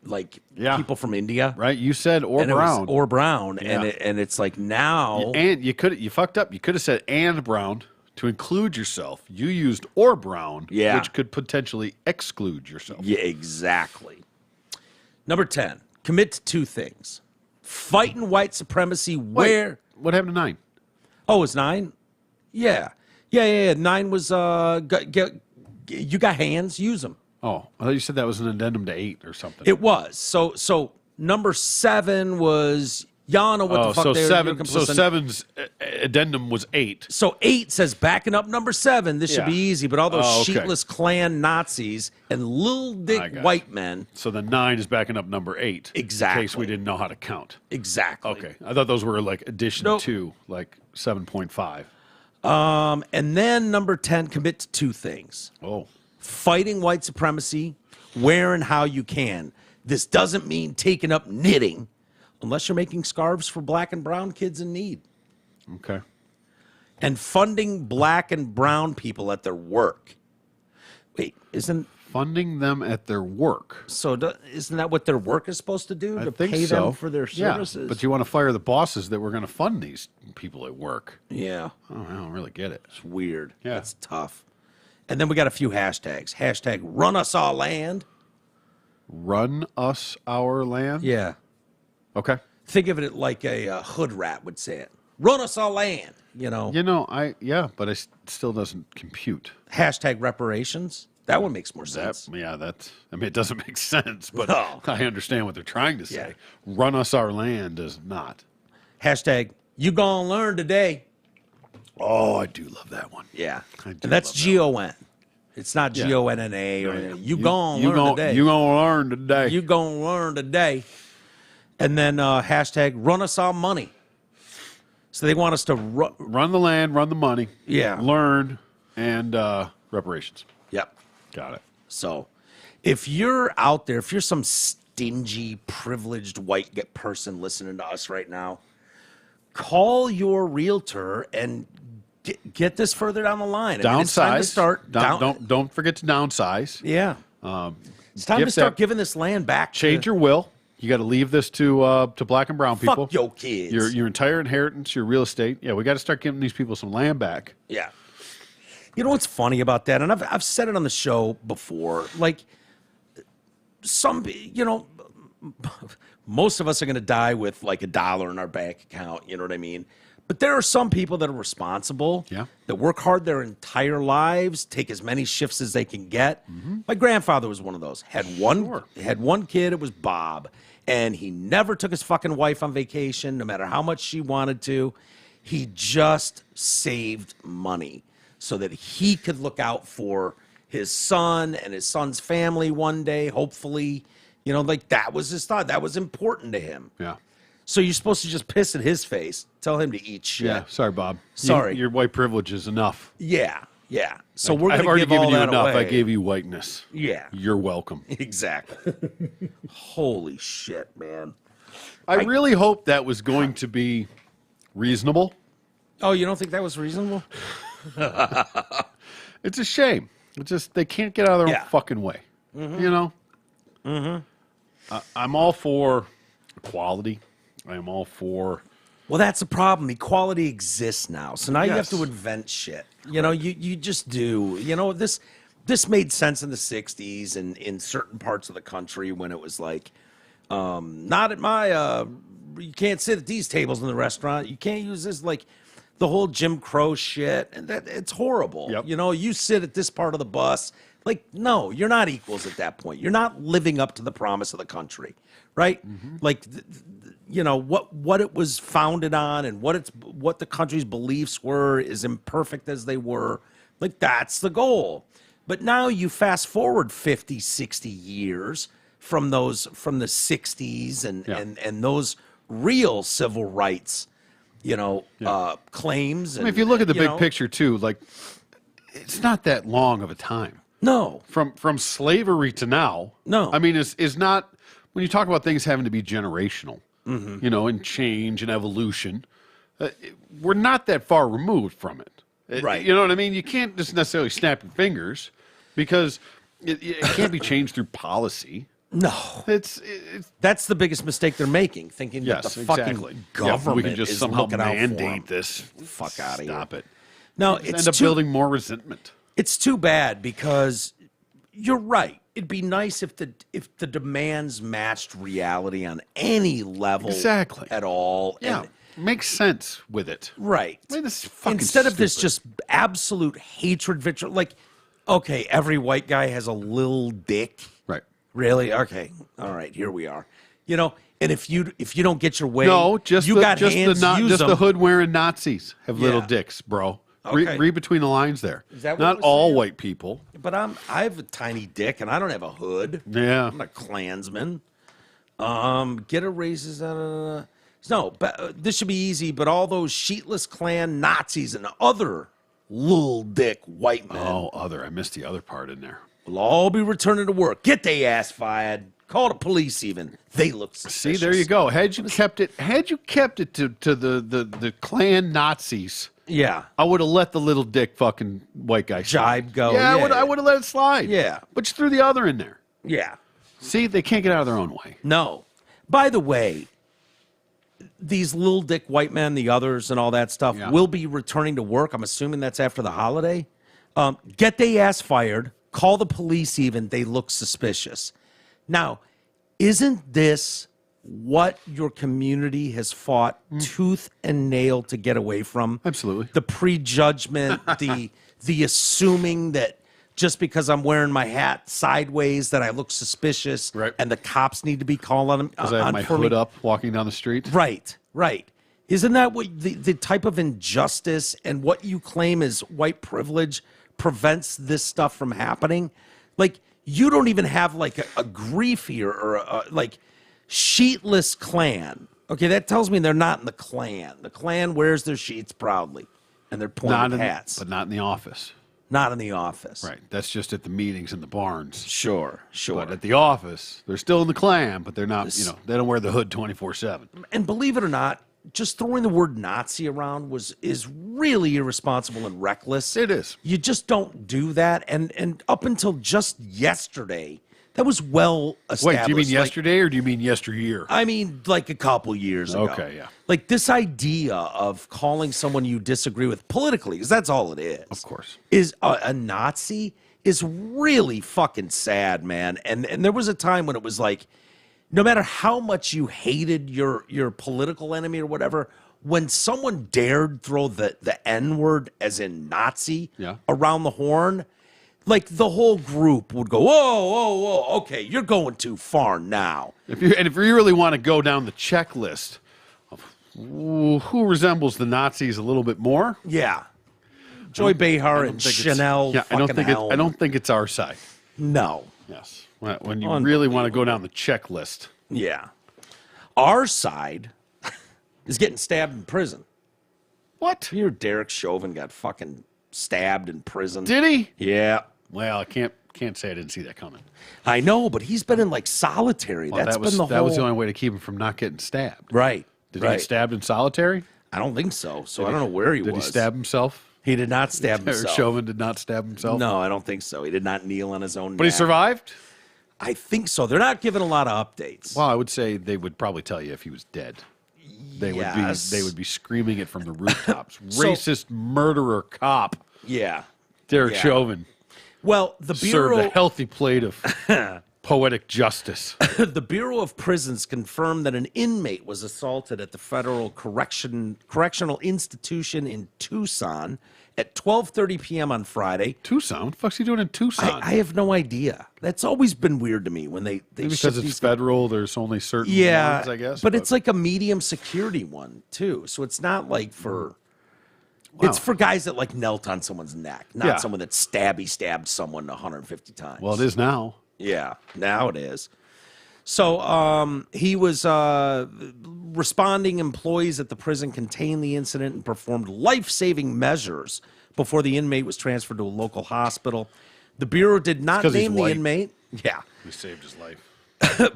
like people from India. Right? You said brown. Or brown. Yeah. And it's like now. And you fucked up. You could have said and brown to include yourself. You used or brown, which could potentially exclude yourself. Yeah, exactly. Number 10, commit to 2 things. Fighting white supremacy where. What happened to 9? Oh, it's 9? Yeah. 9 was, you got hands, use them. Oh, I thought you said that was an addendum to 8 or something. It was. So number 7 was, y'all know what the fuck they were doing. So 7's addendum was 8. So 8 says, backing up number 7, this should be easy, but all those sheetless Klan Nazis and little dick white men. So the 9 is backing up number 8. Exactly. In case we didn't know how to count. Exactly. Okay. I thought those were like addition to, like 7.5. And then number 10, commit to 2 things. Oh. Fighting white supremacy where and how you can. This doesn't mean taking up knitting unless you're making scarves for black and brown kids in need. Okay. And funding black and brown people at their work. Wait, funding them at their work? So isn't that what their work is supposed to do? To pay them for their services? Yeah, but you want to fire the bosses that were going to fund these people at work. Yeah. I don't really get it. It's weird. Yeah. That's tough. And then we got a few hashtags. Hashtag run us all land. Run us our land? Yeah. Okay. Think of it like a hood rat would say it. Run us all land, but it still doesn't compute. Hashtag reparations. That one makes more sense. It doesn't make sense, but I understand what they're trying to say. Yeah. Run us our land does not. Hashtag you gonna learn today. Oh, I do love that one. Yeah. And that's GON. It's not GONNA or anything. You gonna learn today. You gonna learn today. You gonna learn today. And then hashtag run us all money. So they want us to run the land, run the money. Yeah. Learn and reparations. Yep. Got it. So if you're out there, if you're some stingy, privileged white person listening to us right now, call your realtor and get this further down the line. Downsize. It's time to start. Don't forget to downsize. Yeah. It's time to start giving this land back. Change your will. You got to leave this to black and brown people. Fuck your kids. Your entire inheritance, your real estate. Yeah, we got to start giving these people some land back. Yeah. You know what's funny about that? And I've said it on the show before. Like, most of us are going to die with like $1 in our bank account. You know what I mean? But there are some people that are responsible, that work hard their entire lives, take as many shifts as they can get. Mm-hmm. My grandfather was one of those. Had one kid, it was Bob. And he never took his fucking wife on vacation, no matter how much she wanted to. He just saved money so that he could look out for his son and his son's family one day, hopefully. That was his thought. That was important to him. Yeah. So you're supposed to just piss in his face, tell him to eat shit. Yeah, sorry, Bob. Sorry. Your white privilege is enough. Yeah. So we're going I've to already give given all you that enough. away. I gave you whiteness. Yeah. You're welcome. Exactly. Holy shit, man. I really hope that was going to be reasonable. Oh, you don't think that was reasonable? It's a shame. It's just they can't get out of their own fucking way. Mm-hmm. I'm all for equality. I am all for Well, that's the problem. Equality exists now. So now you have Yes. to invent shit. You know, you just do. You know, this made sense in the 60s and in certain parts of the country when it was like, not at my, you can't sit at these tables in the restaurant. You can't use this, like the whole Jim Crow shit. And that it's horrible. Yep. You know, you sit at this part of the bus. Like, no, you're not equals at that point. You're not living up to the promise of the country, right? Like, you know, what it was founded on and what the country's beliefs were, as imperfect as they were. Like, that's the goal. But now you fast forward 50, 60 years from the 60s and those real civil rights, you know, claims. And, I mean, if you look at the big know, picture too, like it's not that long of a time. No. From slavery to now. No. I mean, is not when you talk about things having to be generational, you know, and change and evolution. We're not that far removed from it. Right. You know what I mean? You can't just necessarily snap your fingers because it can't be changed through policy. No. It's That's the biggest mistake they're making, thinking yes, that the exactly. fucking government Yeah, we can just is somehow looking out for 'em. mandate this. Fuck out of here. Stop it. No, Just it's end up too, building more resentment. it's too bad because you're right. It'd be nice if the demands matched reality on any level Exactly. at all. Yeah, And, makes sense with it. right. I mean, this is fucking Instead of this stupid. just absolute hatred, vitriol, like, okay, every white guy has a little dick. Right. Really? Okay. All right. Here we are. You know, and if you don't get your way, No, just you the, got just hands. the Use just them. the hood wearing Nazis have little Yeah. dicks, bro. Okay. Read between the lines there. Is that what Not it was all saying? white people. But I have a tiny dick, and I don't have a hood. Yeah. I'm a Klansman. Get a raises. No, but this should be easy. But all those sheetless Klan Nazis and other little dick white men Oh, other. I missed the other part in there. will all be returning to work. Get they ass fired. Call the police. Even they look See, suspicious. there you go. Had you kept it to the Klan Nazis, Yeah. I would have let the little dick fucking white guy Jibe go. Yeah, Yeah. I would have let it slide. Yeah. But you threw the other in there. Yeah. See, they can't get out of their own way. No. By the way, these little dick white men, the others, and all that stuff Yeah. will be returning to work. I'm assuming that's after the holiday. Get they ass fired. Call the police. Even they look suspicious. Now, isn't this what your community has fought tooth and nail to get away from? Absolutely. The prejudgment, the assuming that just because I'm wearing my hat sideways that I look suspicious, Right. and the cops need to be calling them Because I have my for hood me. up walking down the street. Right, right. Isn't that what the type of injustice and what you claim is white privilege prevents this stuff from happening? Like, you don't even have like a grief here or a like sheetless Klan. Okay, that tells me they're not in the Klan. The Klan wears their sheets proudly, and they're Not pointed in, hats. but not in the office. Not in the office. Right. That's just at the meetings in the barns. Sure, sure. But at the office, they're still in the Klan, but they're not, they don't wear the hood 24/7. And believe it or not, just throwing the word Nazi around is really irresponsible and reckless. It is. You just don't do that. And up until just yesterday, that was well established. Wait, do you mean Like, yesterday or do you mean yesteryear? I mean, like a couple years ago. Okay, yeah. Like this idea of calling someone you disagree with politically, because that's all it is. Of course. Is a Nazi is really fucking sad, man. And there was a time when it was like, no matter how much you hated your political enemy or whatever, when someone dared throw the N-word, as in Nazi, Yeah. around the horn, like the whole group would go, whoa, whoa, whoa, okay, you're going too far now. If you really want to go down the checklist of who resembles the Nazis a little bit more, Yeah. Joy Behar and Chanel. Yeah, I don't fucking think Helm. I don't think it's our side. No. Yes. When you really want to go down the checklist. Yeah. Our side is getting stabbed in prison. What? You hear Derek Chauvin got fucking stabbed in prison? Did he? Yeah. Well, I can't say I didn't see that coming. I know, but he's been in like solitary. Well, That's that was been the that whole... was the only way to keep him from not getting stabbed. Right. Did he right. get stabbed in solitary? I don't think so. So I don't know where he Did was. he stab himself? He did not stab Derek himself. Chauvin did not stab himself? No, I don't think so. He did not kneel on his own But he neck. survived? I think so. They're not giving a lot of updates. Well, I would say they would probably tell you if he was dead. they Yes. would be screaming it from the rooftops. Racist murderer cop Yeah. Derek Yeah. Chauvin Well, the served a Bureau healthy plate of poetic justice. the Bureau of Prisons confirmed that an inmate was assaulted at the Federal Correctional Institution in Tucson at 12:30 p.m. on Friday. Tucson? What the fuck's he doing in Tucson? I have no idea. That's always been weird to me when they Maybe ship because it's these- federal, there's only certain yeah, ones, I guess. but it's like a medium security one too, so it's not like for. Wow. It's for guys that like knelt on someone's neck, not Yeah. someone that stabbed someone 150 times. Well, it is now. Yeah, now it is. So he was responding. Employees at the prison contained the incident and performed life-saving measures before the inmate was transferred to a local hospital. The Bureau did not 'cause he's name the white. inmate. Yeah, We saved his life.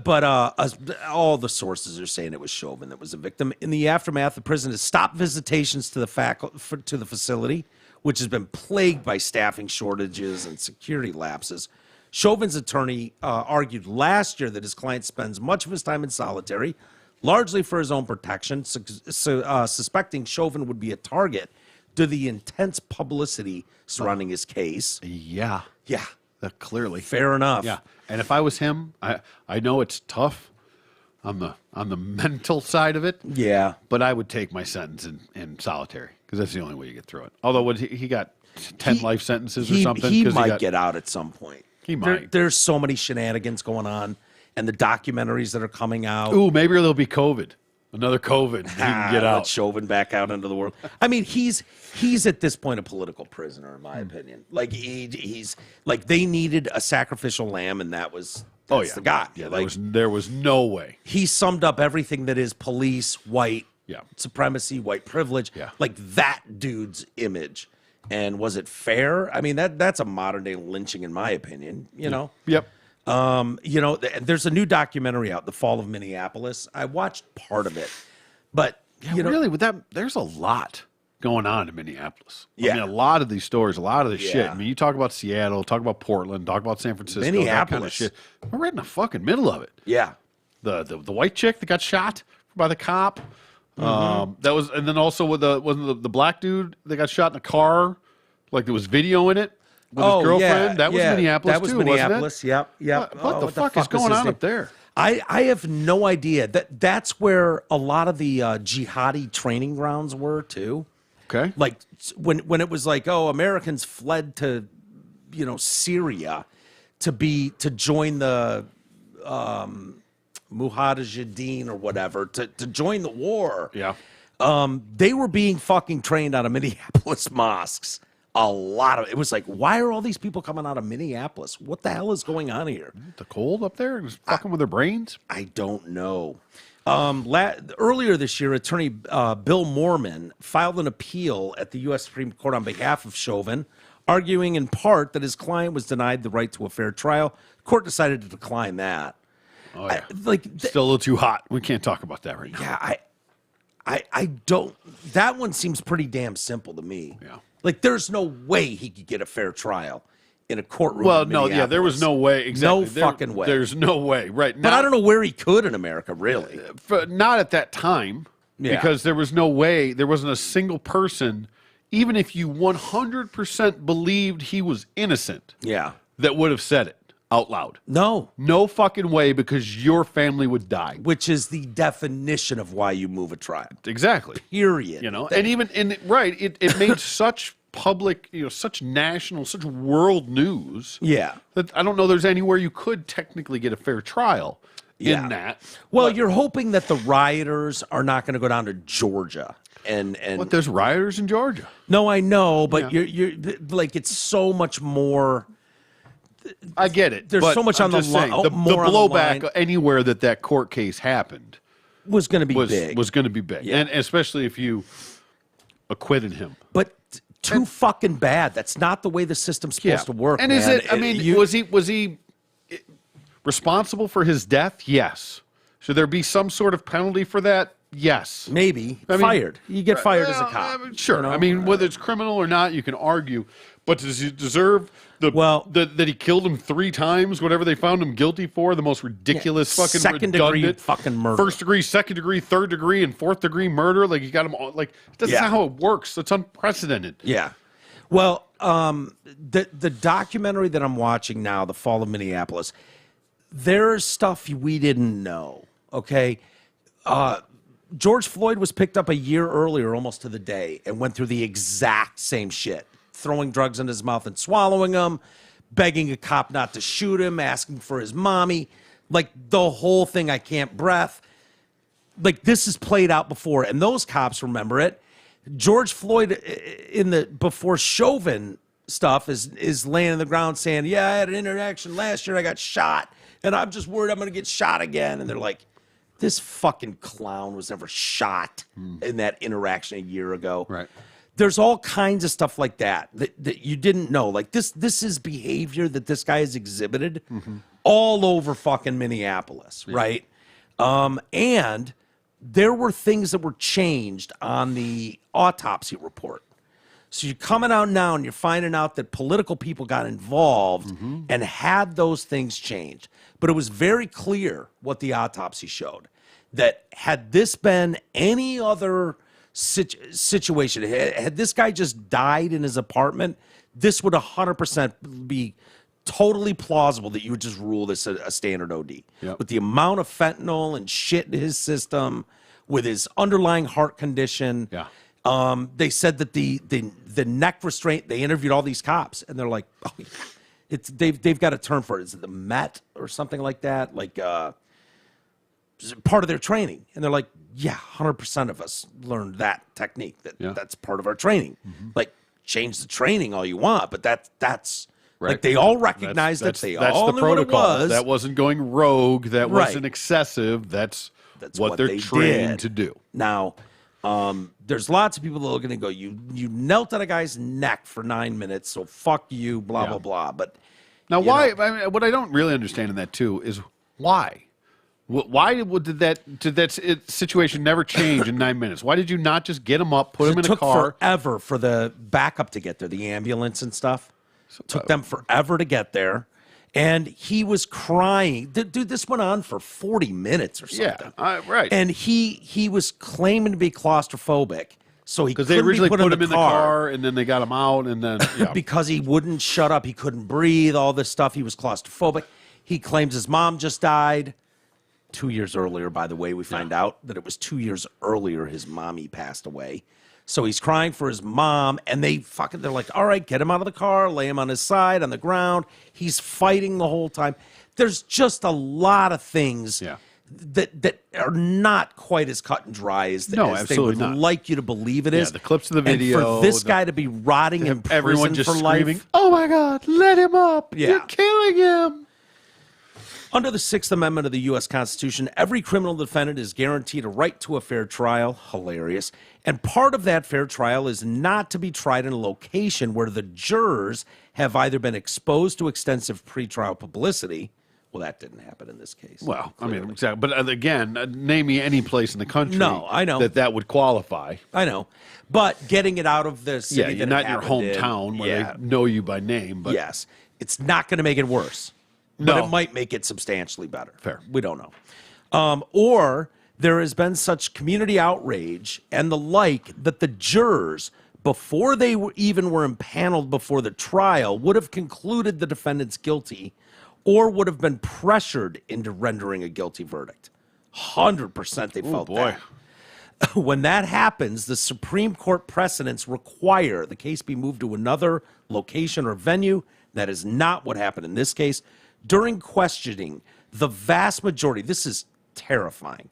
but all the sources are saying it was Chauvin that was the victim. In the aftermath, the prison has stopped visitations to the facility, which has been plagued by staffing shortages and security lapses. Chauvin's attorney argued last year that his client spends much of his time in solitary, largely for his own protection, suspecting Chauvin would be a target due to the intense publicity surrounding his case. Yeah. Yeah, Clearly. fair enough. Yeah. And if I was him, I know it's tough on the mental side of it. Yeah. But I would take my sentence in solitary because that's the only way you get through it. Although he got 10 life sentences or something. He 'cause might get out at some point. He might. There's so many shenanigans going on, and the documentaries that are coming out. Ooh, maybe there'll be COVID. Another COVID. He can get Let out. Chauvin back out into the world. I mean, he's at this point a political prisoner, in my opinion. Like he's like they needed a sacrificial lamb, and that's the guy. Yeah, like there was no way. he summed up everything that is police, white Yeah. supremacy, white privilege. Yeah. Like that dude's image. And was it fair? I mean, that's a modern day lynching, in my opinion. You know. Yep. There's a new documentary out, The Fall of Minneapolis. I watched part of it, but Really, with that, there's a lot going on in Minneapolis. Yeah. I mean, a lot of these stories, a lot of this shit. Yeah. I mean, you talk about Seattle, talk about Portland, talk about San Francisco, that kind of Minneapolis. shit. We're right in the fucking middle of it. yeah, The white chick that got shot by the cop. That was, and then also with wasn't the black dude that got shot in a car, like there was video in it with his girlfriend. Yeah, that was yeah. Minneapolis That was too, Minneapolis. wasn't it? Yep, yep. What the fuck is going his on name? up there? I have no idea. That's where a lot of the jihadi training grounds were too. Okay. Like when it was like, oh, Americans fled to, Syria to join the Mujahideen or whatever to join the war. Yeah. They were being fucking trained out of Minneapolis mosques. A lot of it was like, why are all these people coming out of Minneapolis? What the hell is going on here? The cold up there, just fucking with their brains. I don't know. Earlier this year, attorney Bill Moorman filed an appeal at the U.S. Supreme Court on behalf of Chauvin, arguing in part that his client was denied the right to a fair trial. The court decided to decline that. Oh yeah. Still, Still a little too hot. We can't talk about that right now. yeah, I don't. That one seems pretty damn simple to me. Yeah. Like, there's no way he could get a fair trial in a courtroom. Well, in no, yeah, there was Minneapolis. no way. Exactly. No fucking way. There's no way. Right. But I don't know where he could in America, really. Not at that time, Yeah. because there was no way. There wasn't a single person, even if you 100% believed he was innocent, Yeah. that would have said it out loud. No. No fucking way, because your family would die. Which is the definition of why you move a tribe. Exactly. Period. And even it made such public, such national, such world news. Yeah. That I don't know there's anywhere you could technically get a fair trial Yeah. in that. Well, you're hoping that the rioters are not going to go down to Georgia and But there's rioters in Georgia. no, I know, but Yeah. you're like it's so much more. I get it. There's but so much I'm on the just line- saying, the more on the blowback line. anywhere that court case happened Was going to be was big, going to be big, Yeah. and especially if you acquitted him. but too fucking bad. That's not the way the system's supposed to work. And is man. it? I mean, was he responsible for his death? Yes. Should there be some sort of penalty for that? Yes. Maybe. Fired. You get fired as a cop. Sure. You know? I mean, whether it's criminal or not, you can argue. But does he deserve that he killed him 3 times, whatever they found him guilty for, the most ridiculous fucking second-degree fucking murder. First degree, second degree, third degree, and fourth degree murder? Like, you got him all, like, that's not how it works. That's unprecedented. Yeah. Well, the documentary that I'm watching now, The Fall of Minneapolis, there's stuff we didn't know, okay? George Floyd was picked up a year earlier, almost to the day, and went through the exact same shit. Throwing drugs in his mouth and swallowing them, begging a cop not to shoot him, asking for his mommy. Like, the whole thing, I can't breath. Like, this is played out before, and those cops remember it. George Floyd, before Chauvin stuff, is laying on the ground saying, yeah, I had an interaction last year, I got shot, and I'm just worried I'm going to get shot again. And they're like, this fucking clown was never shot in that interaction a year ago. Right. There's all kinds of stuff like that you didn't know. Like, this is behavior that this guy has exhibited all over fucking Minneapolis, right? And there were things that were changed on the autopsy report. So you're coming out now and you're finding out that political people got involved and had those things changed. But it was very clear what the autopsy showed, that had this been any other situation, had this guy just died in his apartment, this would 100% be totally plausible that you would just rule this a standard OD. Yep. With the amount of fentanyl and shit in his system, with his underlying heart condition. Yeah. They said that the neck restraint, they interviewed all these cops, and they're like, oh, they've got a term for it. Is it the Met or something like that? Like part of their training. And they're like, yeah, 100% of us learned that technique. That's part of our training. Like, change the training all you want, but that's right. Like, they all recognized it. They all knew what it was. That wasn't going rogue. That wasn't excessive. That's what they're trained to do. Now, there's lots of people that are going to go, you knelt on a guy's neck for 9 minutes, so fuck you, blah, blah, blah. But now, why? I mean, what I don't really understand in that, too, is why? Why did that situation never change in 9 minutes? Why did you not just get him up, put him in a car? It took forever for the backup to get there, the ambulance and stuff. Took them forever to get there. And he was crying. Dude, this went on for 40 minutes or something. Yeah, right. And he was claiming to be claustrophobic. So he couldn't they originally be put him in the car, and then they got him out, and then because he wouldn't shut up, he couldn't breathe, all this stuff. He was claustrophobic. He claims his mom just died 2 years earlier. By the way, we find out that it was 2 years earlier his mommy passed away. So he's crying for his mom, and they're like, all right, get him out of the car, lay him on his side on the ground. He's fighting the whole time. There's just a lot of things that are not quite as cut and dry as they would like you to believe it is. Yeah, the clips of the video. And for this guy to be rotting in prison everyone just for screaming, life. oh my God, let him up. Yeah. You're killing him. Under the Sixth Amendment of the U.S. Constitution, every criminal defendant is guaranteed a right to a fair trial. Hilarious. And part of that fair trial is not to be tried in a location where the jurors have either been exposed to extensive pretrial publicity. Well, that didn't happen in this case. Well, clearly. I mean, exactly. But again, name me any place in the country I know. that would qualify. I know. But getting it out of the city you're not in your hometown where they know you by name. But yes, it's not going to make it worse. No. But it might make it substantially better. Fair. We don't know. Or there has been such community outrage and the like that the jurors, before they even were impaneled before the trial, would have concluded the defendants guilty or would have been pressured into rendering a guilty verdict. 100% they felt that. When that happens, the Supreme Court precedents require the case be moved to another location or venue. That is not what happened in this case. During questioning, the vast majority, this is terrifying,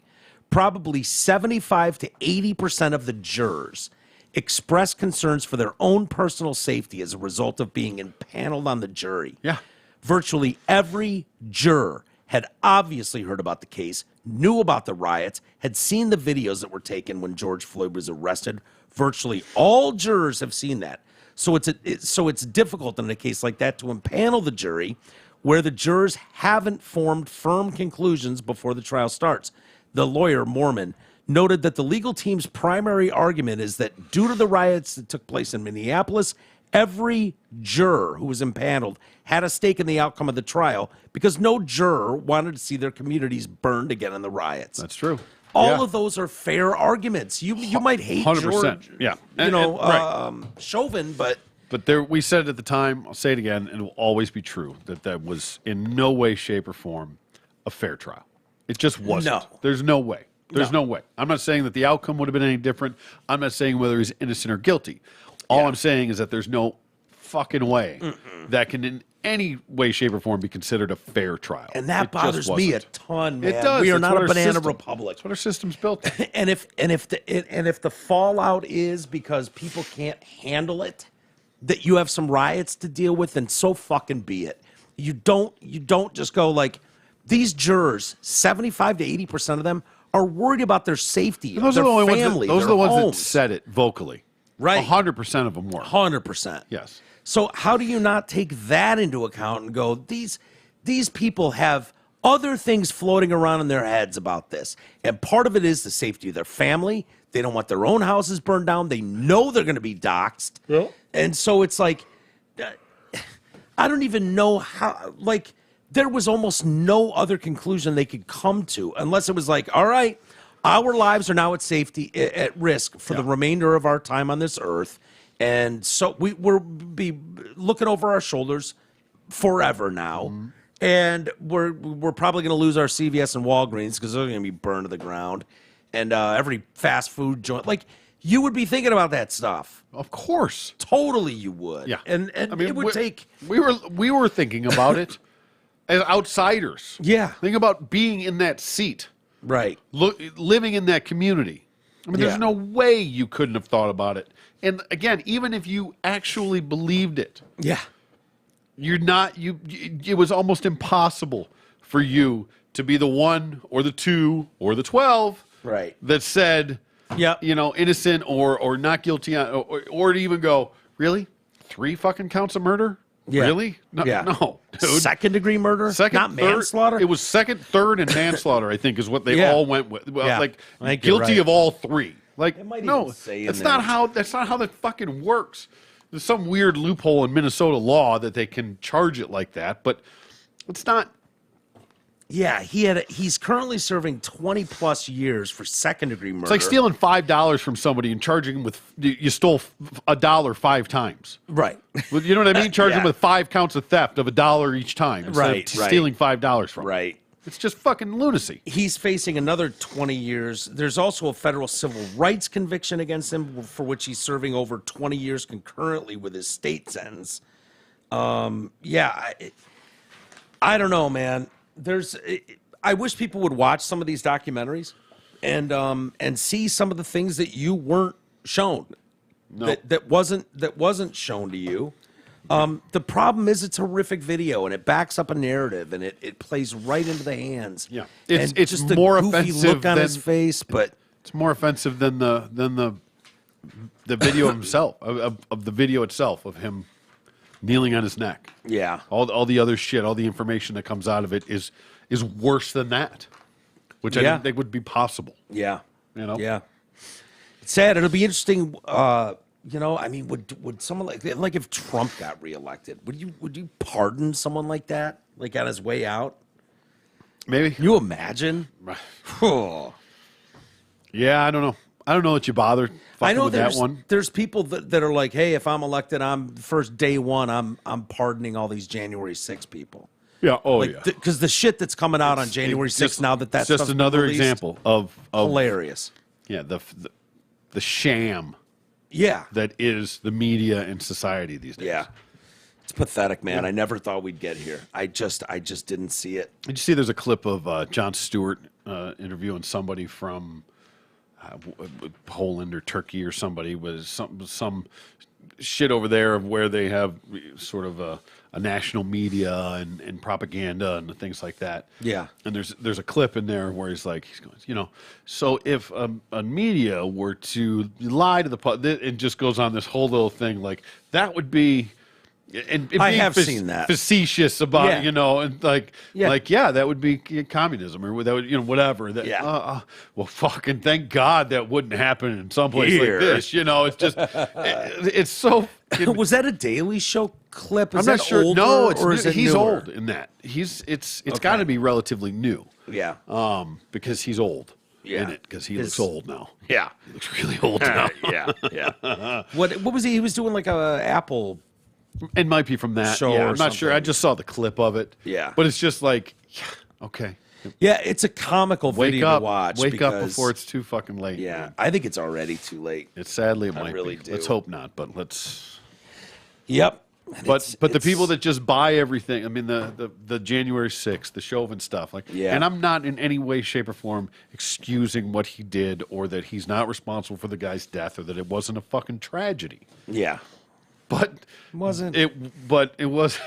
probably 75 to 80% of the jurors expressed concerns for their own personal safety as a result of being impaneled on the jury. Yeah. Virtually every juror had obviously heard about the case, knew about the riots, had seen the videos that were taken when George Floyd was arrested. Virtually all jurors have seen that. So it's difficult in a case like that to impanel the jury where the jurors haven't formed firm conclusions before the trial starts. The lawyer, Mormon, noted that the legal team's primary argument is that due to the riots that took place in Minneapolis, every juror who was impaneled had a stake in the outcome of the trial because no juror wanted to see their communities burned again in the riots. That's true. All of those are fair arguments. You might hate 100%. George, Yeah. Chauvin, but there, we said it at the time, I'll say it again, and it will always be true, that was in no way, shape, or form a fair trial. It just wasn't. No. There's no way. There's no way. I'm not saying that the outcome would have been any different. I'm not saying whether he's innocent or guilty. All I'm saying is that there's no fucking way that can in any way, shape, or form be considered a fair trial. And that bothers me a ton, man. It does. We are It's not what a our banana system- republic. That's what our system's built on. And if the fallout is because people can't handle it, that you have some riots to deal with, then so fucking be it. You don't just go like, these jurors, 75 to 80% of them are worried about their safety, Those their are the only family, ones. Those are their the ones homes. that said it vocally. Right. 100% of them were. 100%. Yes. So how do you not take that into account and go, these people have other things floating around in their heads about this. And part of it is the safety of their family. They don't want their own houses burned down. They know they're going to be doxxed. Yeah. And so it's like, I don't even know how, like, there was almost no other conclusion they could come to unless it was like, all right, our lives are now at risk for the remainder of our time on this earth. And so we're be looking over our shoulders forever now. Mm-hmm. And we're probably going to lose our CVS and Walgreens because they're going to be burned to the ground. And every fast food joint, like, you would be thinking about that stuff. Of course. Totally you would. Yeah. And I mean, it would take... We were thinking about it as outsiders. Yeah. Think about being in that seat. Right. Living in that community. I mean, Yeah. there's no way you couldn't have thought about it. And again, even if you actually believed it, Yeah. it was almost impossible for you to be the 1 or the 2 or the 12 Right. that said, Yep. innocent or not guilty on, or to even go, really? 3 fucking counts of murder? Yeah. Really? No, Yeah. no, dude. Second degree murder? Not third- manslaughter? It was second, third, and manslaughter, I think, is what they Yeah. all went with. Well, Yeah. like, I think you're guilty right. of all 3. Like, It might no, even say in that's there. not how that fucking works. There's some weird loophole in Minnesota law that they can charge it like that, but it's not. Yeah, he's currently serving 20 plus years for second degree murder. It's like stealing $5 from somebody and charging them with you stole $1 5 times. Right. Well, you know what I mean? Charge them Yeah. with 5 counts of theft of $1 each time instead Right, of right. stealing $5 from them. Right. It's just fucking lunacy. He's facing another 20 years. There's also a federal civil rights conviction against him for which he's serving over 20 years concurrently with his state sentence. Yeah, I don't know, man. I wish people would watch some of these documentaries and see some of the things that you weren't shown. No. That wasn't shown to you. The problem is it's horrific video and it backs up a narrative and it plays right into the hands. Yeah. And It's just the more goofy offensive look on his than- face, but It's more offensive than the video himself of the video itself of him kneeling on his neck. yeah. All the other shit, all the information that comes out of it is worse than that, which I Yeah. didn't think would be possible. Yeah. You know? Yeah. It's sad. It'll be interesting. I mean, would someone like if Trump got reelected, would you pardon someone like that, like on his way out? Maybe. Can you imagine? Oh. Yeah, I don't know. I don't know that you bothered I know with that there's one. there's people that are like, hey, if I'm elected, I'm first day one, I'm pardoning all these January 6 people. Yeah. Oh, Like, yeah. because the shit that's coming out on January 6th now that it's just stuff's been another released, example of hilarious. Yeah, the sham Yeah. that is the media and society these days. Yeah. It's pathetic, man. I never thought we'd get here. I just didn't see it. Did you see there's a clip of Jon Stewart interviewing somebody from Poland or Turkey or somebody with some shit over there of where they have sort of a national media and propaganda and things like that. Yeah. And there's a clip in there where he's going, so if a media were to lie to the public, it just goes on this whole little thing like that would be And I being have seen that. facetious about Yeah. and that would be communism or that would whatever. That, Yeah. well, fucking thank God that wouldn't happen in some place Here. like this. It's just it's so. Was that a Daily Show clip? I'm not sure. No, he's newer? old in that. It's got to be relatively new. Yeah. Because he's old Yeah. in it because he looks old now. Yeah. He looks really old now. Yeah. What was he? He was doing like a Apple. It might be from that. Show Yeah, or I'm not sure. I something. just saw the clip of it. Yeah. But it's just like, okay. Yeah, it's a comical Wake video up. to watch. Wake up because- before it's too fucking late. Yeah, man. I think it's already too late. Sadly, it might really be. do. Let's hope not, but let's. Yep. And But the it's- people that just buy everything, I mean the January 6th, the Chauvin stuff, Yeah. and I'm not in any way, shape, or form excusing what he did or that he's not responsible for the guy's death or that it wasn't a fucking tragedy. Yeah. But Wasn't. it was.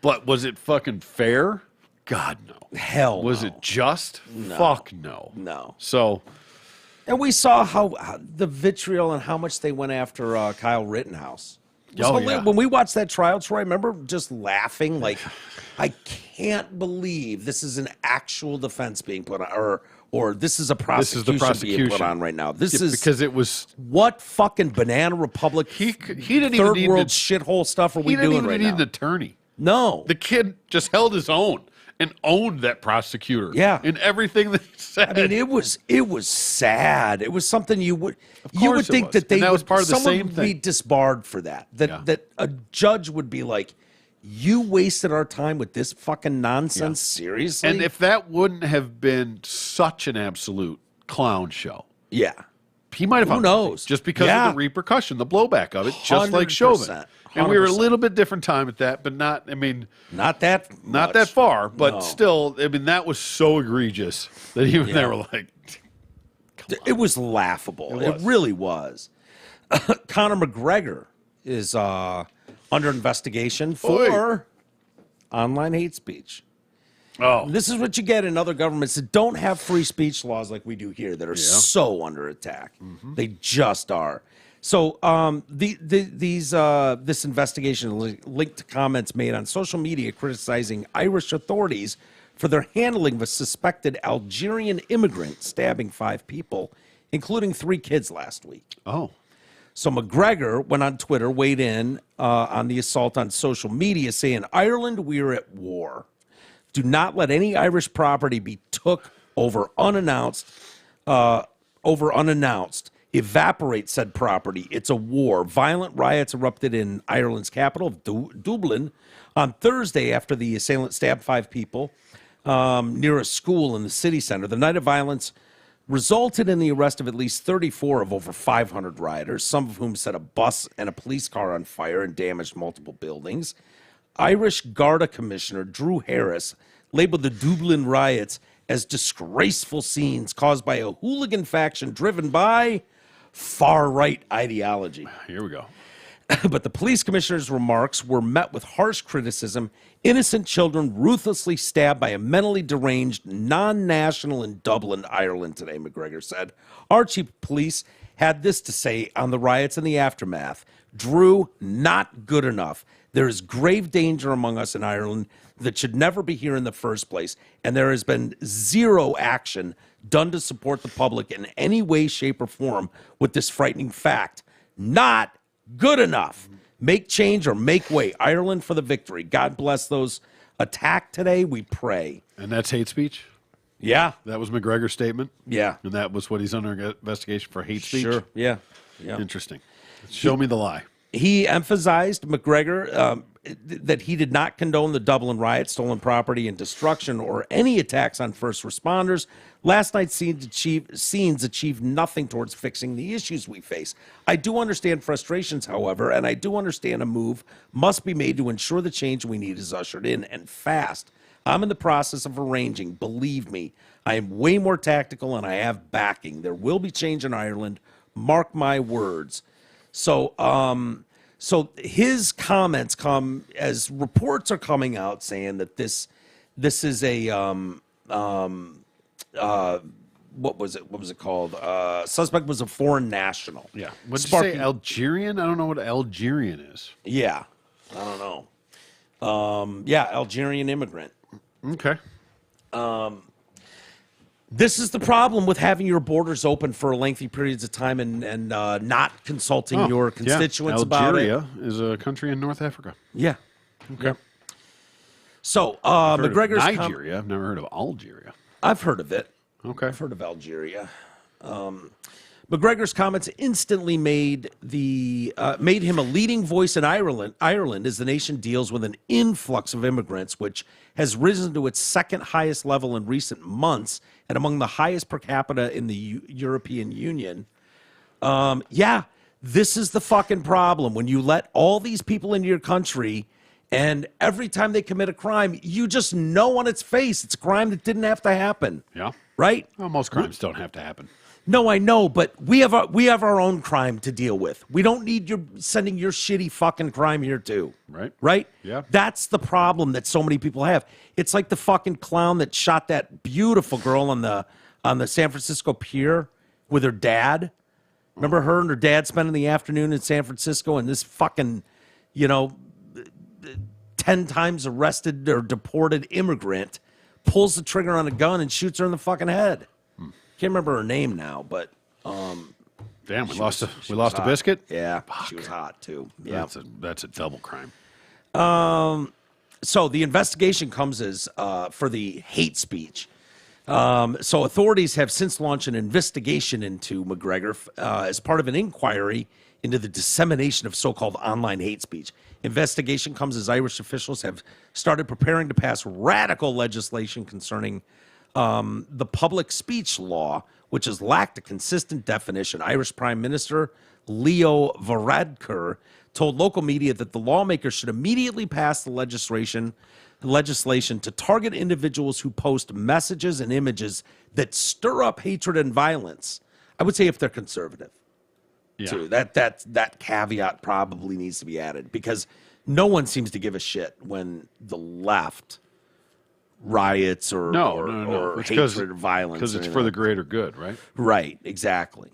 But was it fucking fair? God no. Hell Was no. it just? Fuck no. No. So And we saw how the vitriol and how much they went after Kyle Rittenhouse. It was Oh, hilarious. yeah. When we watched that trial, Troy, I remember just laughing like, I can't believe this is an actual defense being put on, or this is a prosecution, being prosecution. put on right now. This yeah, is because it was what fucking banana republic, he didn't even third need world to, shithole stuff are we he didn't doing even right need now? an attorney. No, The kid just held his own and owned that prosecutor. Yeah. In everything that he said. I mean it was sad. It was something you would course it think was. that they And that was would, part of the someone same would be thing. disbarred for that. That a judge would be like, you wasted our time with this fucking nonsense. Seriously, And if that wouldn't have been such an absolute clown show, yeah, he might have Who hung knows? just because Yeah. of the repercussion, the blowback of it, just like 100%, Chauvin. And we were a 100%. little bit different time at that, but not. I mean, not that not much. that far, but No. still. I mean, that was so egregious that even they were like, It was laughable. It, was. really was. Conor McGregor is under investigation for online hate speech. "Oh, This is what you get in other governments that don't have free speech laws like we do here, that are so under attack. They just are. So this investigation linked to comments made on social media criticizing Irish authorities for their handling of a suspected Algerian immigrant stabbing 5 people, including 3 kids last week. oh, So McGregor went on Twitter, weighed in on the assault on social media, saying, "Ireland, we're at war. Do not let any Irish property be took over unannounced. Evaporate said property. It's a war." Violent riots erupted in Ireland's capital, Dublin, on Thursday after the assailant stabbed 5 people near a school in the city center. The night of violence resulted in the arrest of at least 34 of over 500 rioters, some of whom set a bus and a police car on fire and damaged multiple buildings. Irish Garda Commissioner Drew Harris labeled the Dublin riots as disgraceful scenes caused by a hooligan faction driven by far-right ideology. here we go." But the police commissioner's remarks were met with harsh criticism. Innocent children ruthlessly stabbed by a mentally deranged non-national in Dublin, Ireland today, McGregor said. Our chief of police had this to say on the riots and the aftermath. Drew, not good enough. There is grave danger among us in Ireland that should never be here in the first place, and there has been zero action done to support the public in any way, shape, or form with this frightening fact. Not good enough. Make change or make way. Ireland for the victory. God bless those attacked today. We pray. And that's hate speech. Yeah. That was McGregor's statement. Yeah. And that was what he's under investigation for hate speech. Sure. Yeah. Yeah. Interesting. Show me the lie. He emphasized, McGregor, that he did not condone the Dublin riot, stolen property, and destruction, or any attacks on first responders. Last night's scenes achieved nothing towards fixing the issues we face. I do understand frustrations, however, and I do understand a move must be made to ensure the change we need is ushered in, and fast. I'm in the process of arranging. Believe me, I am way more tactical, and I have backing. There will be change in Ireland. Mark my words. So his comments come as reports are coming out saying that this is a what was it? What was it called? Suspect was a foreign national. Yeah. What did you say? Algerian? I don't know what Algerian is. Yeah. I don't know. Yeah, Algerian immigrant. Okay. This is the problem with having your borders open for lengthy periods of time and not consulting your constituents about it. Algeria is a country in North Africa. Yeah. Okay. So McGregor's Nigeria. I've never heard of Algeria. I've heard of it. Okay. I've heard of Algeria. McGregor's comments instantly made him a leading voice in Ireland as the nation deals with an influx of immigrants, which has risen to its second highest level in recent months and among the highest per capita in the European Union. Yeah, this is the fucking problem. When you let all these people into your country and every time they commit a crime, you just know on its face it's a crime that didn't have to happen. Yeah. Right? Well, most crimes don't have to happen. No, I know, but we have our own crime to deal with. We don't need you sending your shitty fucking crime here too. Right. Right? Yeah. That's the problem that so many people have. It's like the fucking clown that shot that beautiful girl on the San Francisco pier with her dad. Remember her and her dad spending the afternoon in San Francisco, and this fucking, 10 times arrested or deported immigrant pulls the trigger on a gun and shoots her in the fucking head. Can't remember her name now, but damn, we lost a biscuit. Yeah, she was hot too. Yeah, that's a double crime. So the investigation comes as for the hate speech. So authorities have since launched an investigation into McGregor as part of an inquiry into the dissemination of so-called online hate speech. Investigation comes as Irish officials have started preparing to pass radical legislation concerning the public speech law, which has lacked a consistent definition. Irish Prime Minister Leo Varadkar told local media that the lawmakers should immediately pass the legislation to target individuals who post messages and images that stir up hatred and violence. I would say if they're conservative. Yeah. Too. That caveat probably needs to be added because no one seems to give a shit when the left riots or hatred or violence. Because it's for the greater good, right? Right, exactly.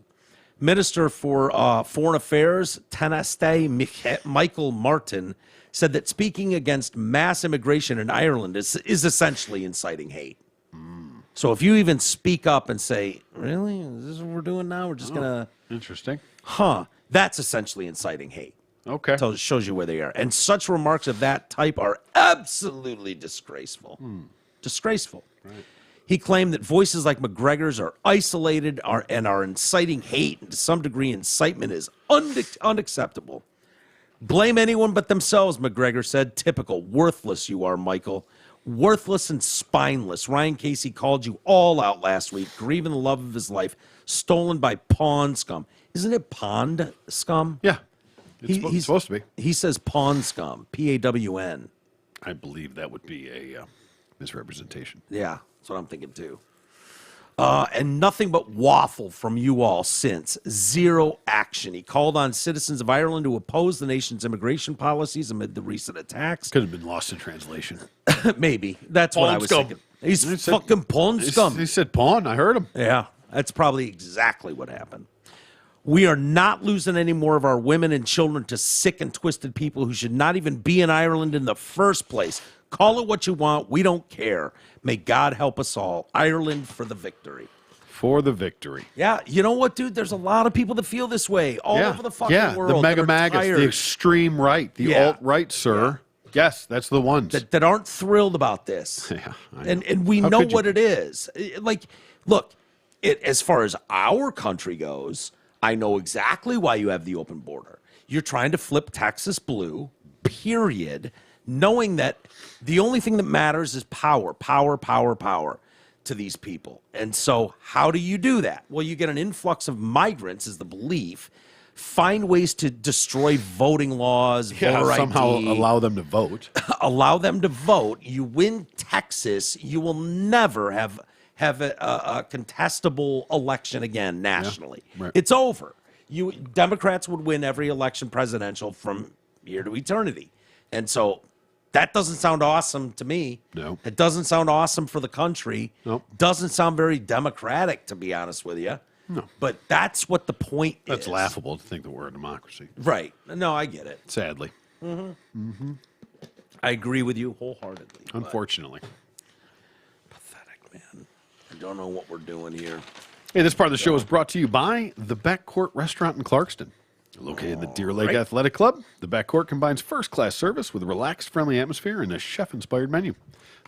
Minister for Foreign Affairs, Tanaste Michael Martin, said that speaking against mass immigration in Ireland is essentially inciting hate. So if you even speak up and say, really? Is this what we're doing now? We're just going to... Interesting. That's essentially inciting hate. Okay. So it shows you where they are. And such remarks of that type are absolutely disgraceful. Disgraceful. Right. He claimed that voices like McGregor's are isolated and are inciting hate, and to some degree incitement is unacceptable. Blame anyone but themselves, McGregor said. Typical. Worthless you are, Michael. Worthless and spineless. Ryan Casey called you all out last week, grieving the love of his life, stolen by pawn scum. Isn't it pond scum? Yeah. It's supposed to be. He says pawn scum, P-A-W-N. I believe that would be a misrepresentation. Yeah, that's what I'm thinking too. And nothing but waffle from you all since. Zero action. He called on citizens of Ireland to oppose the nation's immigration policies amid the recent attacks. Could have been lost in translation. Maybe. That's what I was thinking. He's fucking pawn scum. He said pawn. I heard him. Yeah, that's probably exactly what happened. We are not losing any more of our women and children to sick and twisted people who should not even be in Ireland in the first place. Call it what you want. We don't care. May God help us all. Ireland for the victory. For the victory. Yeah, you know what, dude? There's a lot of people that feel this way all over the fucking world. The mega magas, the extreme right, the alt-right, sir. Yeah. Yes, that's the ones. That aren't thrilled about this. Yeah, and we know what it is. Like, look, as far as our country goes, I know exactly why you have the open border. You're trying to flip Texas blue, period, knowing that the only thing that matters is power to these people. And so how do you do that? Well, you get an influx of migrants is the belief. Find ways to destroy voting laws, voter somehow ID. Allow them to vote. Allow them to vote. You win Texas, you will never have a contestable election again nationally. Yeah, right. It's over. Democrats would win every election presidential from here to eternity. And so That doesn't sound awesome to me. No. It doesn't sound awesome for the country. Nope. Doesn't sound very democratic, to be honest with you. No. But that's what the point is. That's laughable to think that we're a democracy. Right. No, I get it. Sadly. I agree with you wholeheartedly. Unfortunately. Pathetic, man. I don't know what we're doing here. Hey, this part of the show is brought to you by the Backcourt Restaurant in Clarkston. Located in the Deer Lake Athletic Club, the Backcourt combines first-class service with a relaxed, friendly atmosphere and a chef-inspired menu.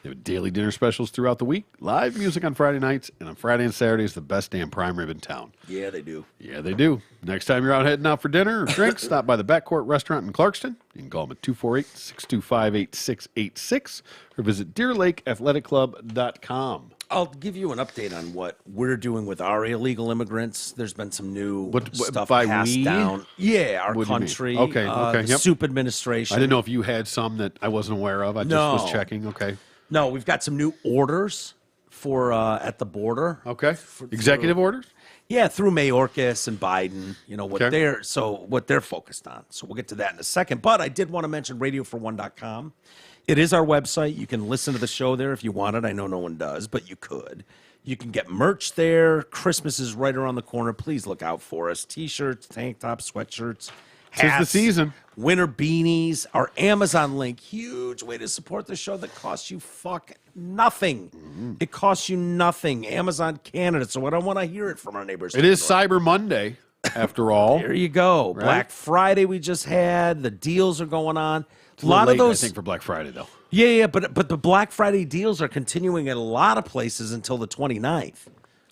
They have daily dinner specials throughout the week, live music on Friday nights, and on Friday and Saturdays, the best damn prime rib in town. Yeah, they do. Yeah, they do. Next time you're out heading out for dinner or drinks, stop by the Backcourt Restaurant in Clarkston. You can call them at 248-625-8686 or visit DeerLakeAthleticClub.com. I'll give you an update on what we're doing with our illegal immigrants. There's been some new stuff by passed we? down. Yeah, our What do you mean? country. Okay, the yep. Soup administration. I didn't know if you had some that I wasn't aware of. I just was checking. Okay. No, we've got some new orders for at the border. Okay. Executive orders? Yeah, through Mayorkas and Biden, you know, what Okay. they're focused on. So we'll get to that in a second. But I did want to mention radiofor1.com. It is our website. You can listen to the show there if you wanted. I know no one does, but you could. You can get merch there. Christmas is right around the corner. Please look out for us. T-shirts, tank tops, sweatshirts, hats. 'Tis the season. Winter beanies. Our Amazon link. Huge way to support the show that costs you nothing. It costs you nothing. Amazon Canada. So I don't want to hear it from our neighbors. It is Cyber Monday, after all. There you go. Right? Black Friday we just had. The deals are going on. It's A lot late, of those. I think, for Black Friday, though. Yeah, but the Black Friday deals are continuing at a lot of places until the 29th.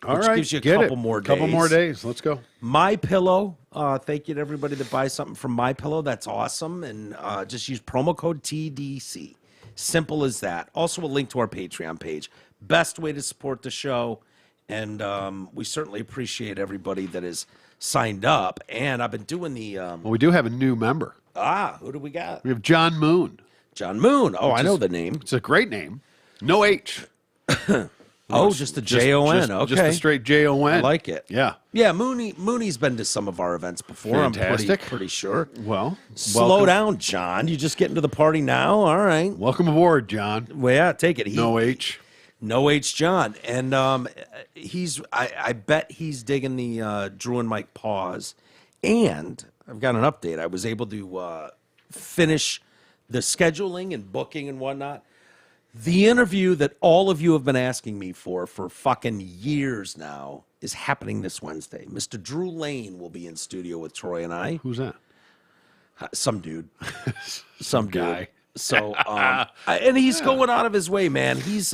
All which right, gives you a get couple it. more days. Couple more days. Let's go. My Pillow. Thank you to everybody that buys something from My Pillow. That's awesome. And just use promo code TDC. Simple as that. Also, a link to our Patreon page. Best way to support the show. And we certainly appreciate everybody that is signed up. And I've been doing the Well, we do have a new member. who do we got? We have John Moon. John Moon. Oh, I know the name. It's a great name. No H. Just the Jon. Okay, Just a straight Jon. I like it. Yeah. Yeah, Mooney's been to some of our events before. Fantastic. I'm pretty sure. Well, Slow welcome. down, John. You just getting to the party now? All right. Welcome aboard, John. Well, yeah, take it. No H. No H. John, and he's. I bet he's digging the Drew and Mike pause. And I've got an update. I was able to finish the scheduling and booking and whatnot. The interview that all of you have been asking me for fucking years now is happening this Wednesday. Mr. Drew Lane will be in studio with Troy and I. Who's that? Some dude. Some guy. dude. So, and he's going out of his way, man. He's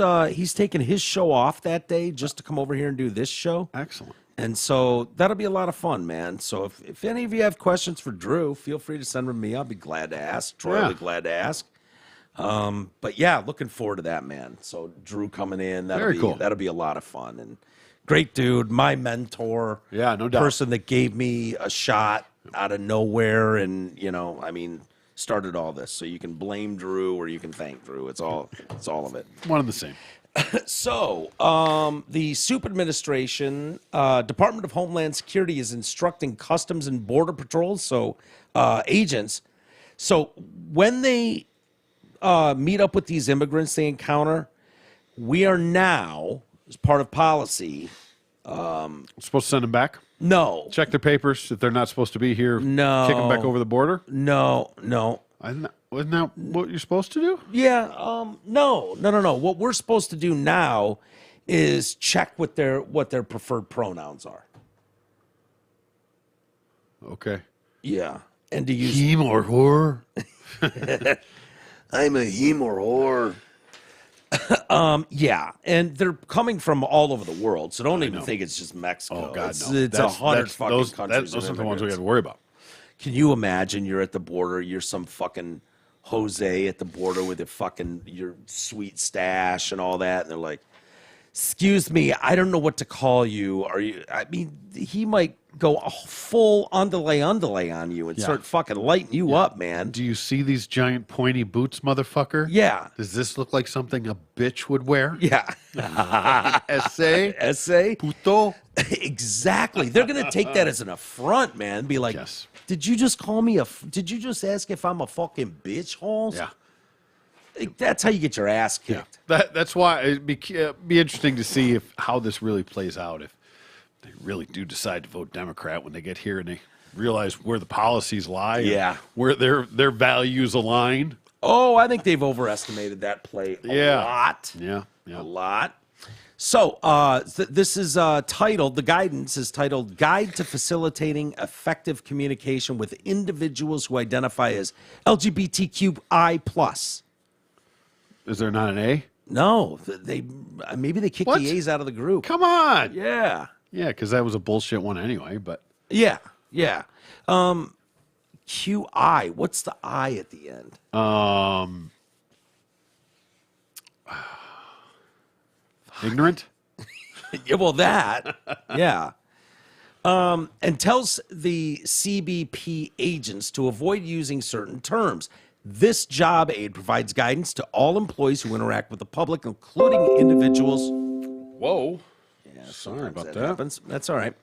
taking his show off that day just to come over here and do this show. Excellent. And so that'll be a lot of fun, man. So if any of you have questions for Drew, feel free to send them to me. I'll be glad to ask. Troy will be glad to ask. But yeah, looking forward to that, man. So Drew coming in, that'll be a lot of fun. And great dude, my mentor. Yeah, no doubt. Person that gave me a shot out of nowhere and, started all this. So you can blame Drew or you can thank Drew. It's all of it. One and the same. So, the Soup administration, Department of Homeland Security is instructing Customs and Border Patrols, agents. So when they meet up with these immigrants they encounter, we are now, as part of policy, Supposed to send them back? no, Check their papers if they're not supposed to be here. No. Kick them back over the border? no. Wasn't that what you're supposed to do? Yeah, no. What we're supposed to do now is check what their preferred pronouns are. Okay. Yeah, and to use Him or her? I'm a him or whore. Yeah, and they're coming from all over the world, so don't even think it's just Mexico. Oh, God, it's, no. It's 100 fucking countries. Those are of the ones we immigrants. have to worry about. Can you imagine you're at the border, you're some fucking Jose at the border with your sweet stash and all that, and they're like, excuse me, I don't know what to call you. He might go a full underlay on you and start fucking lighting you up, man. Do you see these giant pointy boots, motherfucker? Yeah. Does this look like something a bitch would wear? Yeah. Essay? Puto? Exactly. They're going to take that as an affront, man. Be like, Yes. did you just call me did you just ask if I'm a fucking bitch, Halls? Yeah. That's how you get your ass kicked. That's why it'd be interesting to see how this really plays out. If they really do decide to vote Democrat when they get here and they realize where the policies lie, and where their values align. Oh, I think they've overestimated that play a lot. Yeah, a lot. So this is titled, the guidance is titled Guide to Facilitating Effective Communication with Individuals Who Identify as LGBTQI+. Is there not an A? No, maybe they kicked the A's out of the group. Come on. Yeah. Yeah, because that was a bullshit one anyway, but. Yeah. QI, what's the I at the end? Ignorant? Yeah, well, that. Yeah. And tells the CBP agents to avoid using certain terms. This job aid provides guidance to all employees who interact with the public, including individuals. Whoa. Yeah, sorry about that. Happens. That's all right.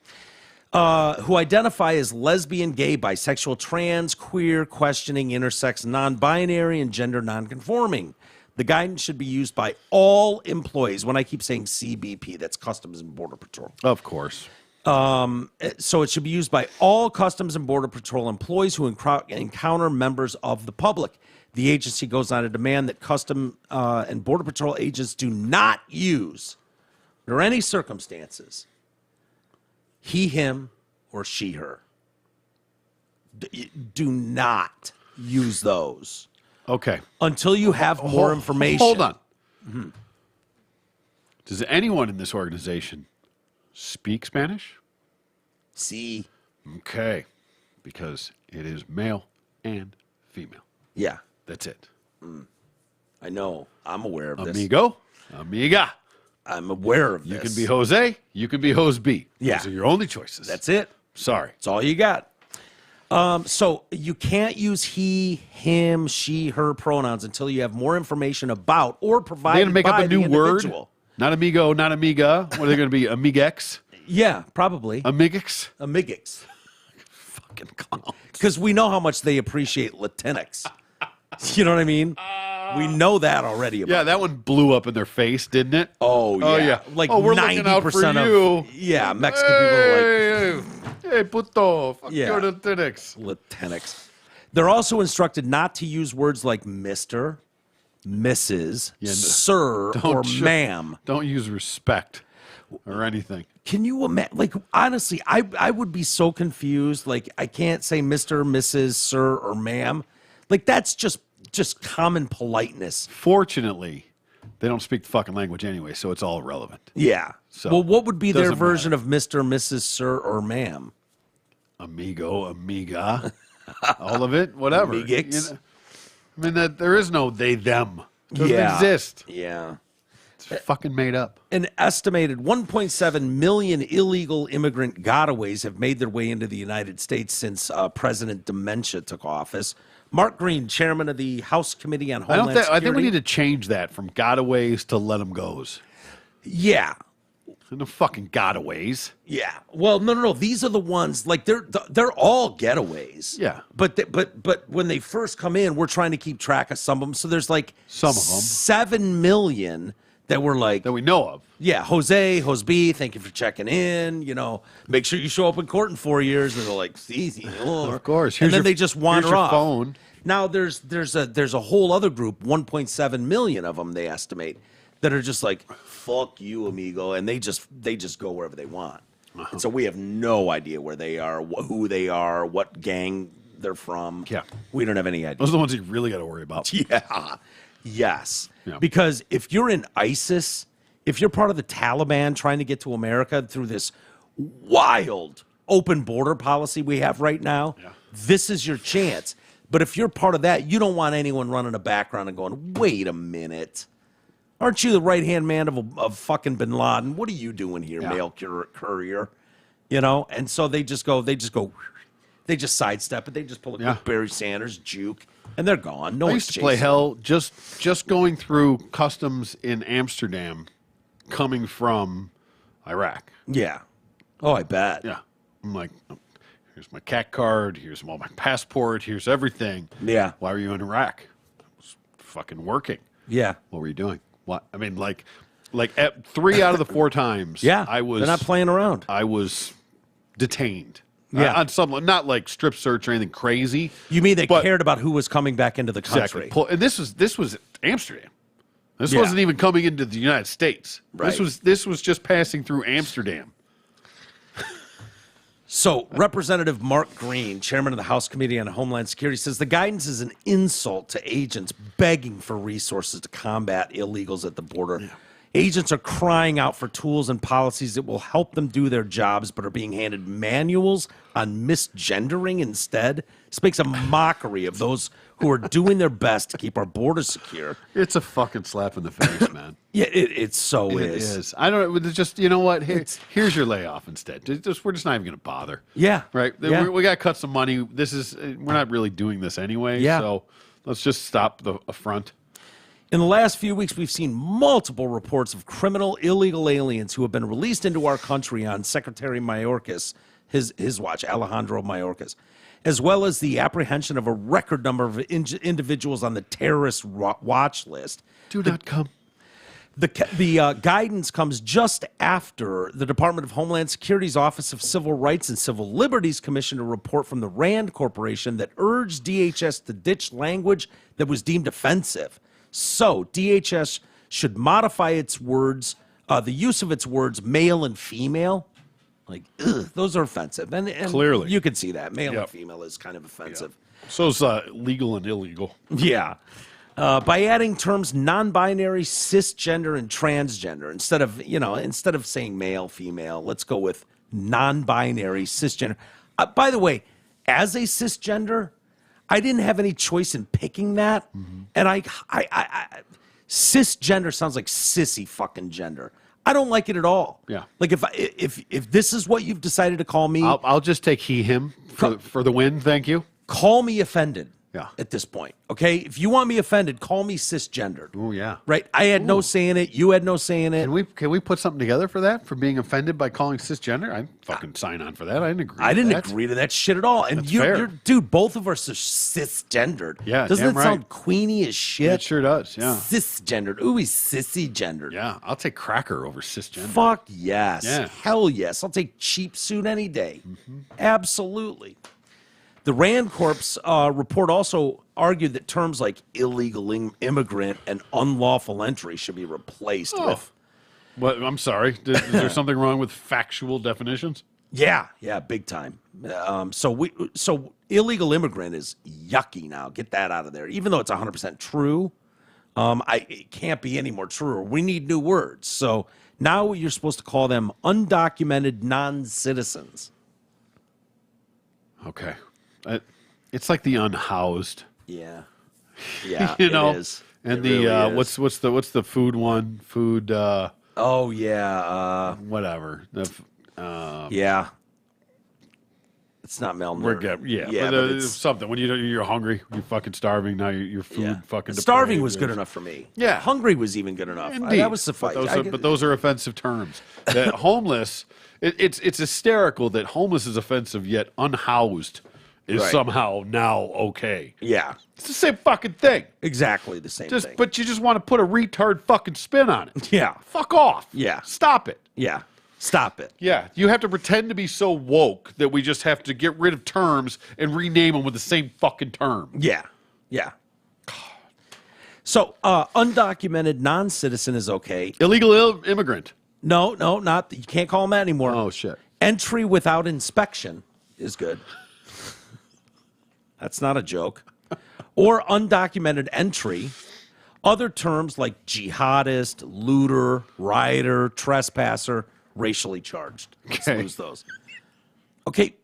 Who identify as lesbian, gay, bisexual, trans, queer, questioning, intersex, non-binary, and gender non-conforming. The guidance should be used by all employees. When I keep saying CBP, that's Customs and Border Patrol. Of course. So it should be used by all Customs and Border Patrol employees who encounter members of the public. The agency goes on to demand that Customs and Border Patrol agents do not use, under any circumstances, he, him, or she, her. Do not use those. Okay. Until you have more information. Hold on. Mm-hmm. Does anyone in this organization speak Spanish? See. Okay. Because it is male and female. Yeah. That's it. I know. I'm aware of this. Amigo, amiga. I'm aware of this. You can be Jose. You can be Jose B. Yeah. Those are your only choices. That's it. Sorry. That's all you got. So you can't use he, him, she, her pronouns until you have more information about or provided They're going to make by up a new the word? individual. Not amigo, not amiga. What are they going to be? Amigex? Yeah, probably. Amigix? Amigix. Fucking clowns. Because we know how much they appreciate Latinx. You know what I mean? We know that already. Yeah, that one blew up in their face, didn't it? Oh, yeah. Like we're looking out for 90% you. of Mexican people are like, hey, puto, fuck Yeah. your Latinx. Latinx. They're also instructed not to use words like Mr., Mrs., Sir, or Ma'am. Don't use respect or anything. Can you imagine? Like, honestly, I would be so confused. Like, I can't say Mr., Mrs., Sir, or Ma'am. Like, that's just common politeness. Fortunately, they don't speak the fucking language anyway, so it's all irrelevant. Yeah. So, well, what would be their doesn't version of Mr., Mrs., Sir, or Ma'am? Amigo, amiga, all of it, whatever. Amigix. You know, I mean, there is no they, them. It doesn't exist. Yeah. It's fucking made up. An estimated 1.7 million illegal immigrant gotaways have made their way into the United States since President Dementia took office. Mark Green, chairman of the House Committee on Homeland Security. I think we need to change that from gotaways to let them goes. Yeah. No fucking gotaways. Yeah. Well, no. These are the ones, like, they're all getaways. Yeah. But when they first come in, we're trying to keep track of some of them. So there's like some of them 7 million that were like that we know of. Yeah, Jose B, thank you for checking in. You know, make sure you show up in court in 4 years. And they're like, easy. Of course. And then they just wander off. Phone. Now there's a whole other group, 1.7 million of them they estimate, that are just like, fuck you, amigo, and they just go wherever they want. And so we have no idea where they are, who they are, what gang they're from. Yeah. We don't have any idea. Those are the ones you really got to worry about. Yeah. Yes. Yeah. Because if you're in ISIS, if you're part of the Taliban trying to get to America through this wild open border policy we have right now, this is your chance. But if you're part of that, you don't want anyone running a background and going, wait a minute. Aren't you the right-hand man of fucking bin Laden? What are you doing here, mail courier? You know? And so they just sidestep it. They just pull a Barry Sanders, juke, and they're gone. No I one's used to play chasing hell just going through customs in Amsterdam coming from Iraq. Yeah. Oh, I bet. Yeah. I'm like, here's my CAT card, here's all my passport, here's everything. Yeah. Why were you in Iraq? I was fucking working. Yeah. What were you doing? What? I mean, like at 3 out of the 4 times, Yeah. they're not playing around. I was detained. Yeah. On some, not like strip search or anything crazy. You mean they cared about who was coming back into the country? Exactly. And this was Amsterdam. This Yeah. wasn't even coming into the United States. Right. This was just passing through Amsterdam. So, Representative Mark Green, chairman of the House Committee on Homeland Security, says the guidance is an insult to agents begging for resources to combat illegals at the border. Yeah. Agents are crying out for tools and policies that will help them do their jobs, but are being handed manuals on misgendering instead. This makes a mockery of those who are doing their best to keep our borders secure. It's a fucking slap in the face, man. Yeah, it so It is. I don't know. Just, you know what? Here's your layoff instead. We're just not even going to bother. Yeah. Right? Yeah. We got to cut some money. We're not really doing this anyway. Yeah. So let's just stop the affront. In the last few weeks, we've seen multiple reports of criminal illegal aliens who have been released into our country on Secretary Mayorkas, his watch, Alejandro Mayorkas, as well as the apprehension of a record number of individuals on the terrorist watch list. Do not come. The guidance comes just after the Department of Homeland Security's Office of Civil Rights and Civil Liberties commissioned a report from the RAND Corporation that urged DHS to ditch language that was deemed offensive. So DHS should modify its words, the use of its words male and female. Like, those are offensive. And clearly, you can see that. Male and female is kind of offensive. Yep. So is legal and illegal. Yeah. By adding terms non-binary, cisgender, and transgender, instead of saying male, female, let's go with non-binary, cisgender. By the way, as a cisgender, I didn't have any choice in picking that, and I cisgender sounds like sissy fucking gender. I don't like it at all. Yeah. Like if this is what you've decided to call me, I'll just take he, him for the win. Thank you. Call me offended. Yeah. At this point, okay? If you want me offended, call me cisgendered. Oh yeah. Right? I had no say in it. You had no say in it. Can we put something together for that? For being offended by calling cisgender? I'd fucking sign on for that. I didn't agree. I didn't agree to that shit at all. And you're dude, both of us are cisgendered. Yeah. Doesn't it sound right. queeny as shit? It sure does. Yeah. Cisgendered. Ooh, he's sissy gendered. Yeah. I'll take cracker over cisgender. Fuck yes. Yeah. Hell yes. I'll take cheap suit any day. Absolutely. The RAND Corp's report also argued that terms like illegal immigrant and unlawful entry should be replaced with. What? I'm sorry. Is there something wrong with factual definitions? Yeah, big time. So illegal immigrant is yucky now. Get that out of there. Even though it's 100% true, it can't be any more true. We need new words. So now you're supposed to call them undocumented non-citizens. Okay. It's like the unhoused. Yeah, you know. It is. And it the really is. what's the food one? Food. Oh yeah. Whatever. Yeah. It's not malnourished. But it's something when you're hungry, you're fucking starving. Now your food fucking. Starving depraved. was good enough for me. Yeah, hungry was even good enough. Indeed. That was suffice. But those are offensive terms. That homeless. It's hysterical that homeless is offensive, yet unhoused is somehow now okay. Yeah. It's the same fucking thing. Exactly the same thing. But you just want to put a retard fucking spin on it. Yeah. Fuck off. Yeah. Stop it. Yeah. Stop it. Yeah. You have to pretend to be so woke that we just have to get rid of terms and rename them with the same fucking term. Yeah. Yeah. So, undocumented non-citizen is okay. Illegal immigrant. No, not. You can't call them that anymore. Oh, shit. Entry without inspection is good. That's not a joke. Or undocumented entry. Other terms like jihadist, looter, rioter, trespasser, racially charged. Let's lose those. Okay.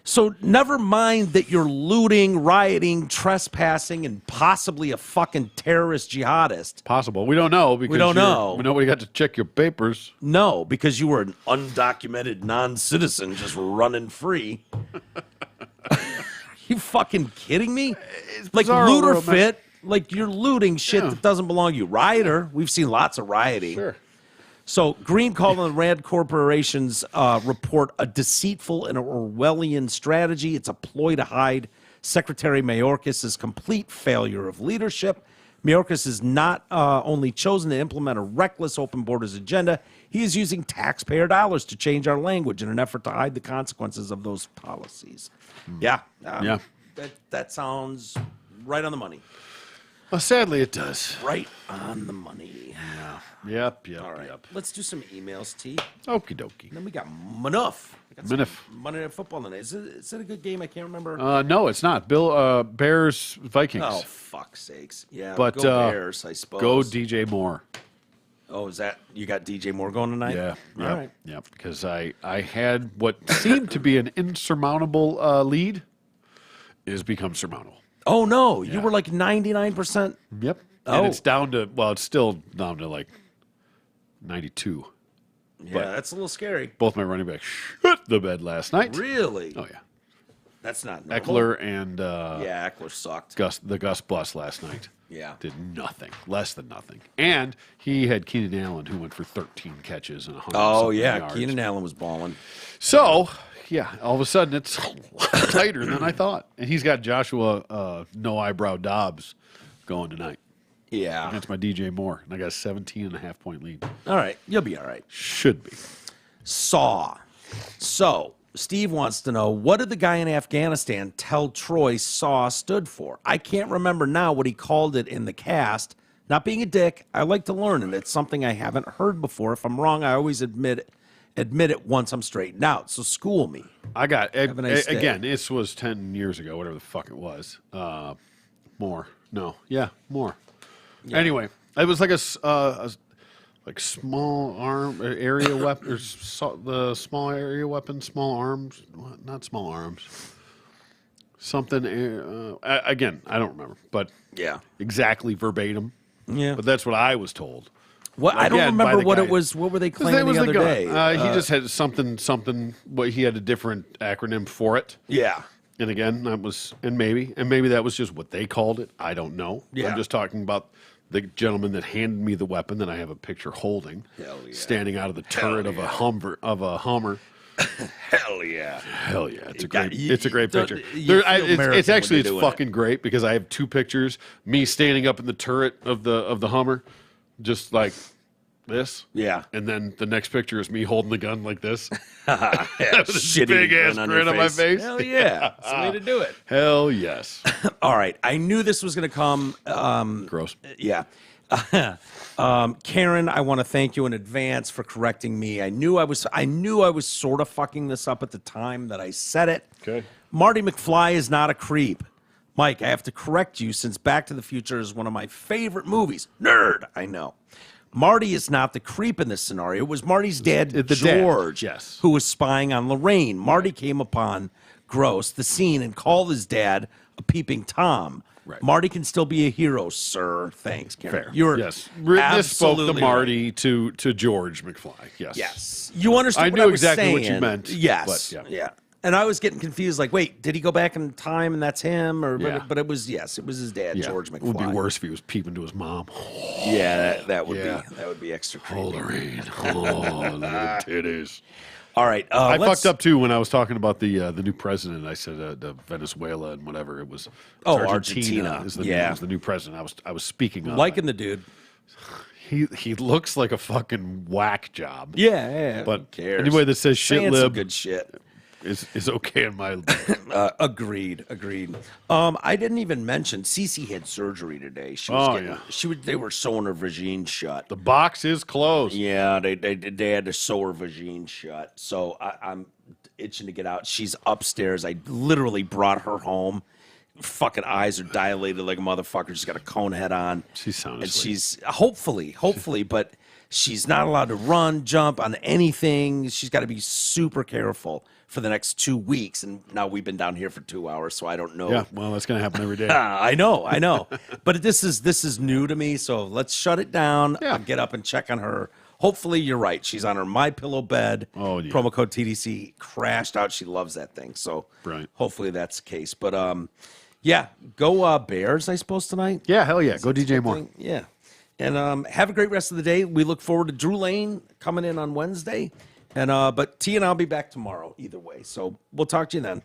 So never mind that you're looting, rioting, trespassing, and possibly a fucking terrorist jihadist. Possible. We don't know because we don't know. Nobody got to check your papers. No, because you were an undocumented non-citizen just running free. You fucking kidding me? Like looter fit, like you're looting shit that doesn't belong to you. Rioter, we've seen lots of rioting. Sure. So Green called on the RAND Corporation's report a deceitful and Orwellian strategy. It's a ploy to hide Secretary Mayorkas' complete failure of leadership. Mayorkas is not only chosen to implement a reckless open borders agenda, he is using taxpayer dollars to change our language in an effort to hide the consequences of those policies. Yeah. That sounds right on the money. Well, sadly, it does. Right on the money. Yep. All right. Let's do some emails, T. Okie dokie. And then we got Manoff. Manoff. Monday Night Football tonight. Is it a good game? I can't remember. No, it's not. Bears, Vikings. Oh, fuck's sakes. Yeah, But go Bears, I suppose. go DJ Moore. Oh, is that, you got DJ Moore going tonight? Yeah. All right. Yeah, because I had what seemed to be an insurmountable lead is become surmountable. Oh, no. You were like 99%. Yep. Oh. And it's down to, it's still down to like 92. Yeah, But that's a little scary. both my running backs shit the bed last night. Really? Oh, yeah. That's not normal. Eckler and Yeah, Eckler sucked. Gus Bus last night. Yeah. Did nothing. Less than nothing. And he had Keenan Allen, who went for 13 catches and 100 Oh, yeah. yards. Keenan Allen was balling. So, yeah, all of a sudden it's a lot tighter than I thought. And he's got Joshua No Eyebrow Dobbs going tonight Yeah. against my DJ Moore. And I got a 17.5-point lead. All right. You'll be all right. Should be. Saw. So, Steve wants to know, what did the guy in Afghanistan tell Troy SAW stood for? I can't remember now what he called it in the cast. Not being a dick, I like to learn, and it's something I haven't heard before. If I'm wrong, I always admit it once I'm straightened out. So school me. I got Have a nice day. again. This was 10 years ago, whatever the fuck it was. More, no, yeah, more. Yeah. Anyway, it was like a like small arm area weapon, or the small area weapon, small arms, not small arms. Something again, I don't remember, but Yeah. exactly verbatim. Yeah. But that's what I was told. What I don't Again, by remember the what guy. it was. What were they That claiming was the other gun. day? He just had something. What he had a different acronym for it. Yeah. And again, that was, and maybe that was just what they called it. I don't know. Yeah. I'm just talking about the gentleman that handed me the weapon that I have a picture holding, Hell yeah. standing out of the turret of a Hummer. Hell yeah. Hell yeah! It's a got- great, you- it's a great you picture. feel There, American it's actually when you're it's doing fucking great because I have two pictures: me standing up in the turret of the Hummer, just like this. Yeah. And then the next picture is me holding the gun like this. Shitty big ass grin grin on my face. Hell yeah. It's the way to do it. Hell yes. All right. I knew this was going to come. Gross. Yeah. Karen, I want to thank you in advance for correcting me. I knew I was sort of fucking this up at the time that I said it. Okay. Marty McFly is not a creep. Mike, I have to correct you since Back to the Future is one of my favorite movies. Nerd, I know. Marty is not the creep in this scenario. It was Marty's dad, The dad, George, yes. who was spying on Lorraine. Marty came upon Gross, the scene, and called his dad a peeping Tom. Right. Marty can still be a hero, sir. Thanks, Karen. Fair. You're yes. This spoke to absolutely Marty to George McFly. Yes. Yes. You understood I what knew I was exactly saying. what you meant, Yes. but, yeah. Yeah. And I was getting confused, like, wait, did he go back in time and that's him? Or Yeah. but it was, yes, it was his dad, Yeah. George McFly. It would be worse if he was peeping to his mom. Yeah, that would Yeah. be extra creepy. Oh, Lorraine. Oh, little titties. All right. I let's- fucked up too when I was talking about the new president. I said the Venezuela and whatever it was. Argentina. Is the, Yeah. is the new president. I was speaking of Liking the dude. he looks like a fucking whack job. Yeah. But who cares? anybody that says shit Saying some lib good shit. is okay in my. Agreed. I didn't even mention Cece had surgery today. She was yeah. they were sewing her vagine shut. The box is closed. Yeah, they had to sew her vagine shut. So I'm itching to get out. She's upstairs. I literally brought her home. Fucking eyes are dilated like a motherfucker. She's got a cone head on. She's sound And asleep. she's hopefully, but she's not allowed to run, jump on anything. She's got to be super careful for the next 2 weeks. And now we've been down here for 2 hours, so I don't know. Yeah, well, that's gonna happen every day. I know. But this is new to me, so let's shut it down. Yeah. I'll get up and check on her. Hopefully, you're right. She's on her My Pillow bed. Oh, yeah. Promo code TDC crashed out. She loves that thing. So Right. hopefully that's the case. But yeah, go Bears, I suppose, tonight. Yeah, hell yeah. Go DJ Moore. Thing. Yeah. And have a great rest of the day. We look forward to Drew Lane coming in on Wednesday. And but T and I'll be back tomorrow either way. So we'll talk to you then.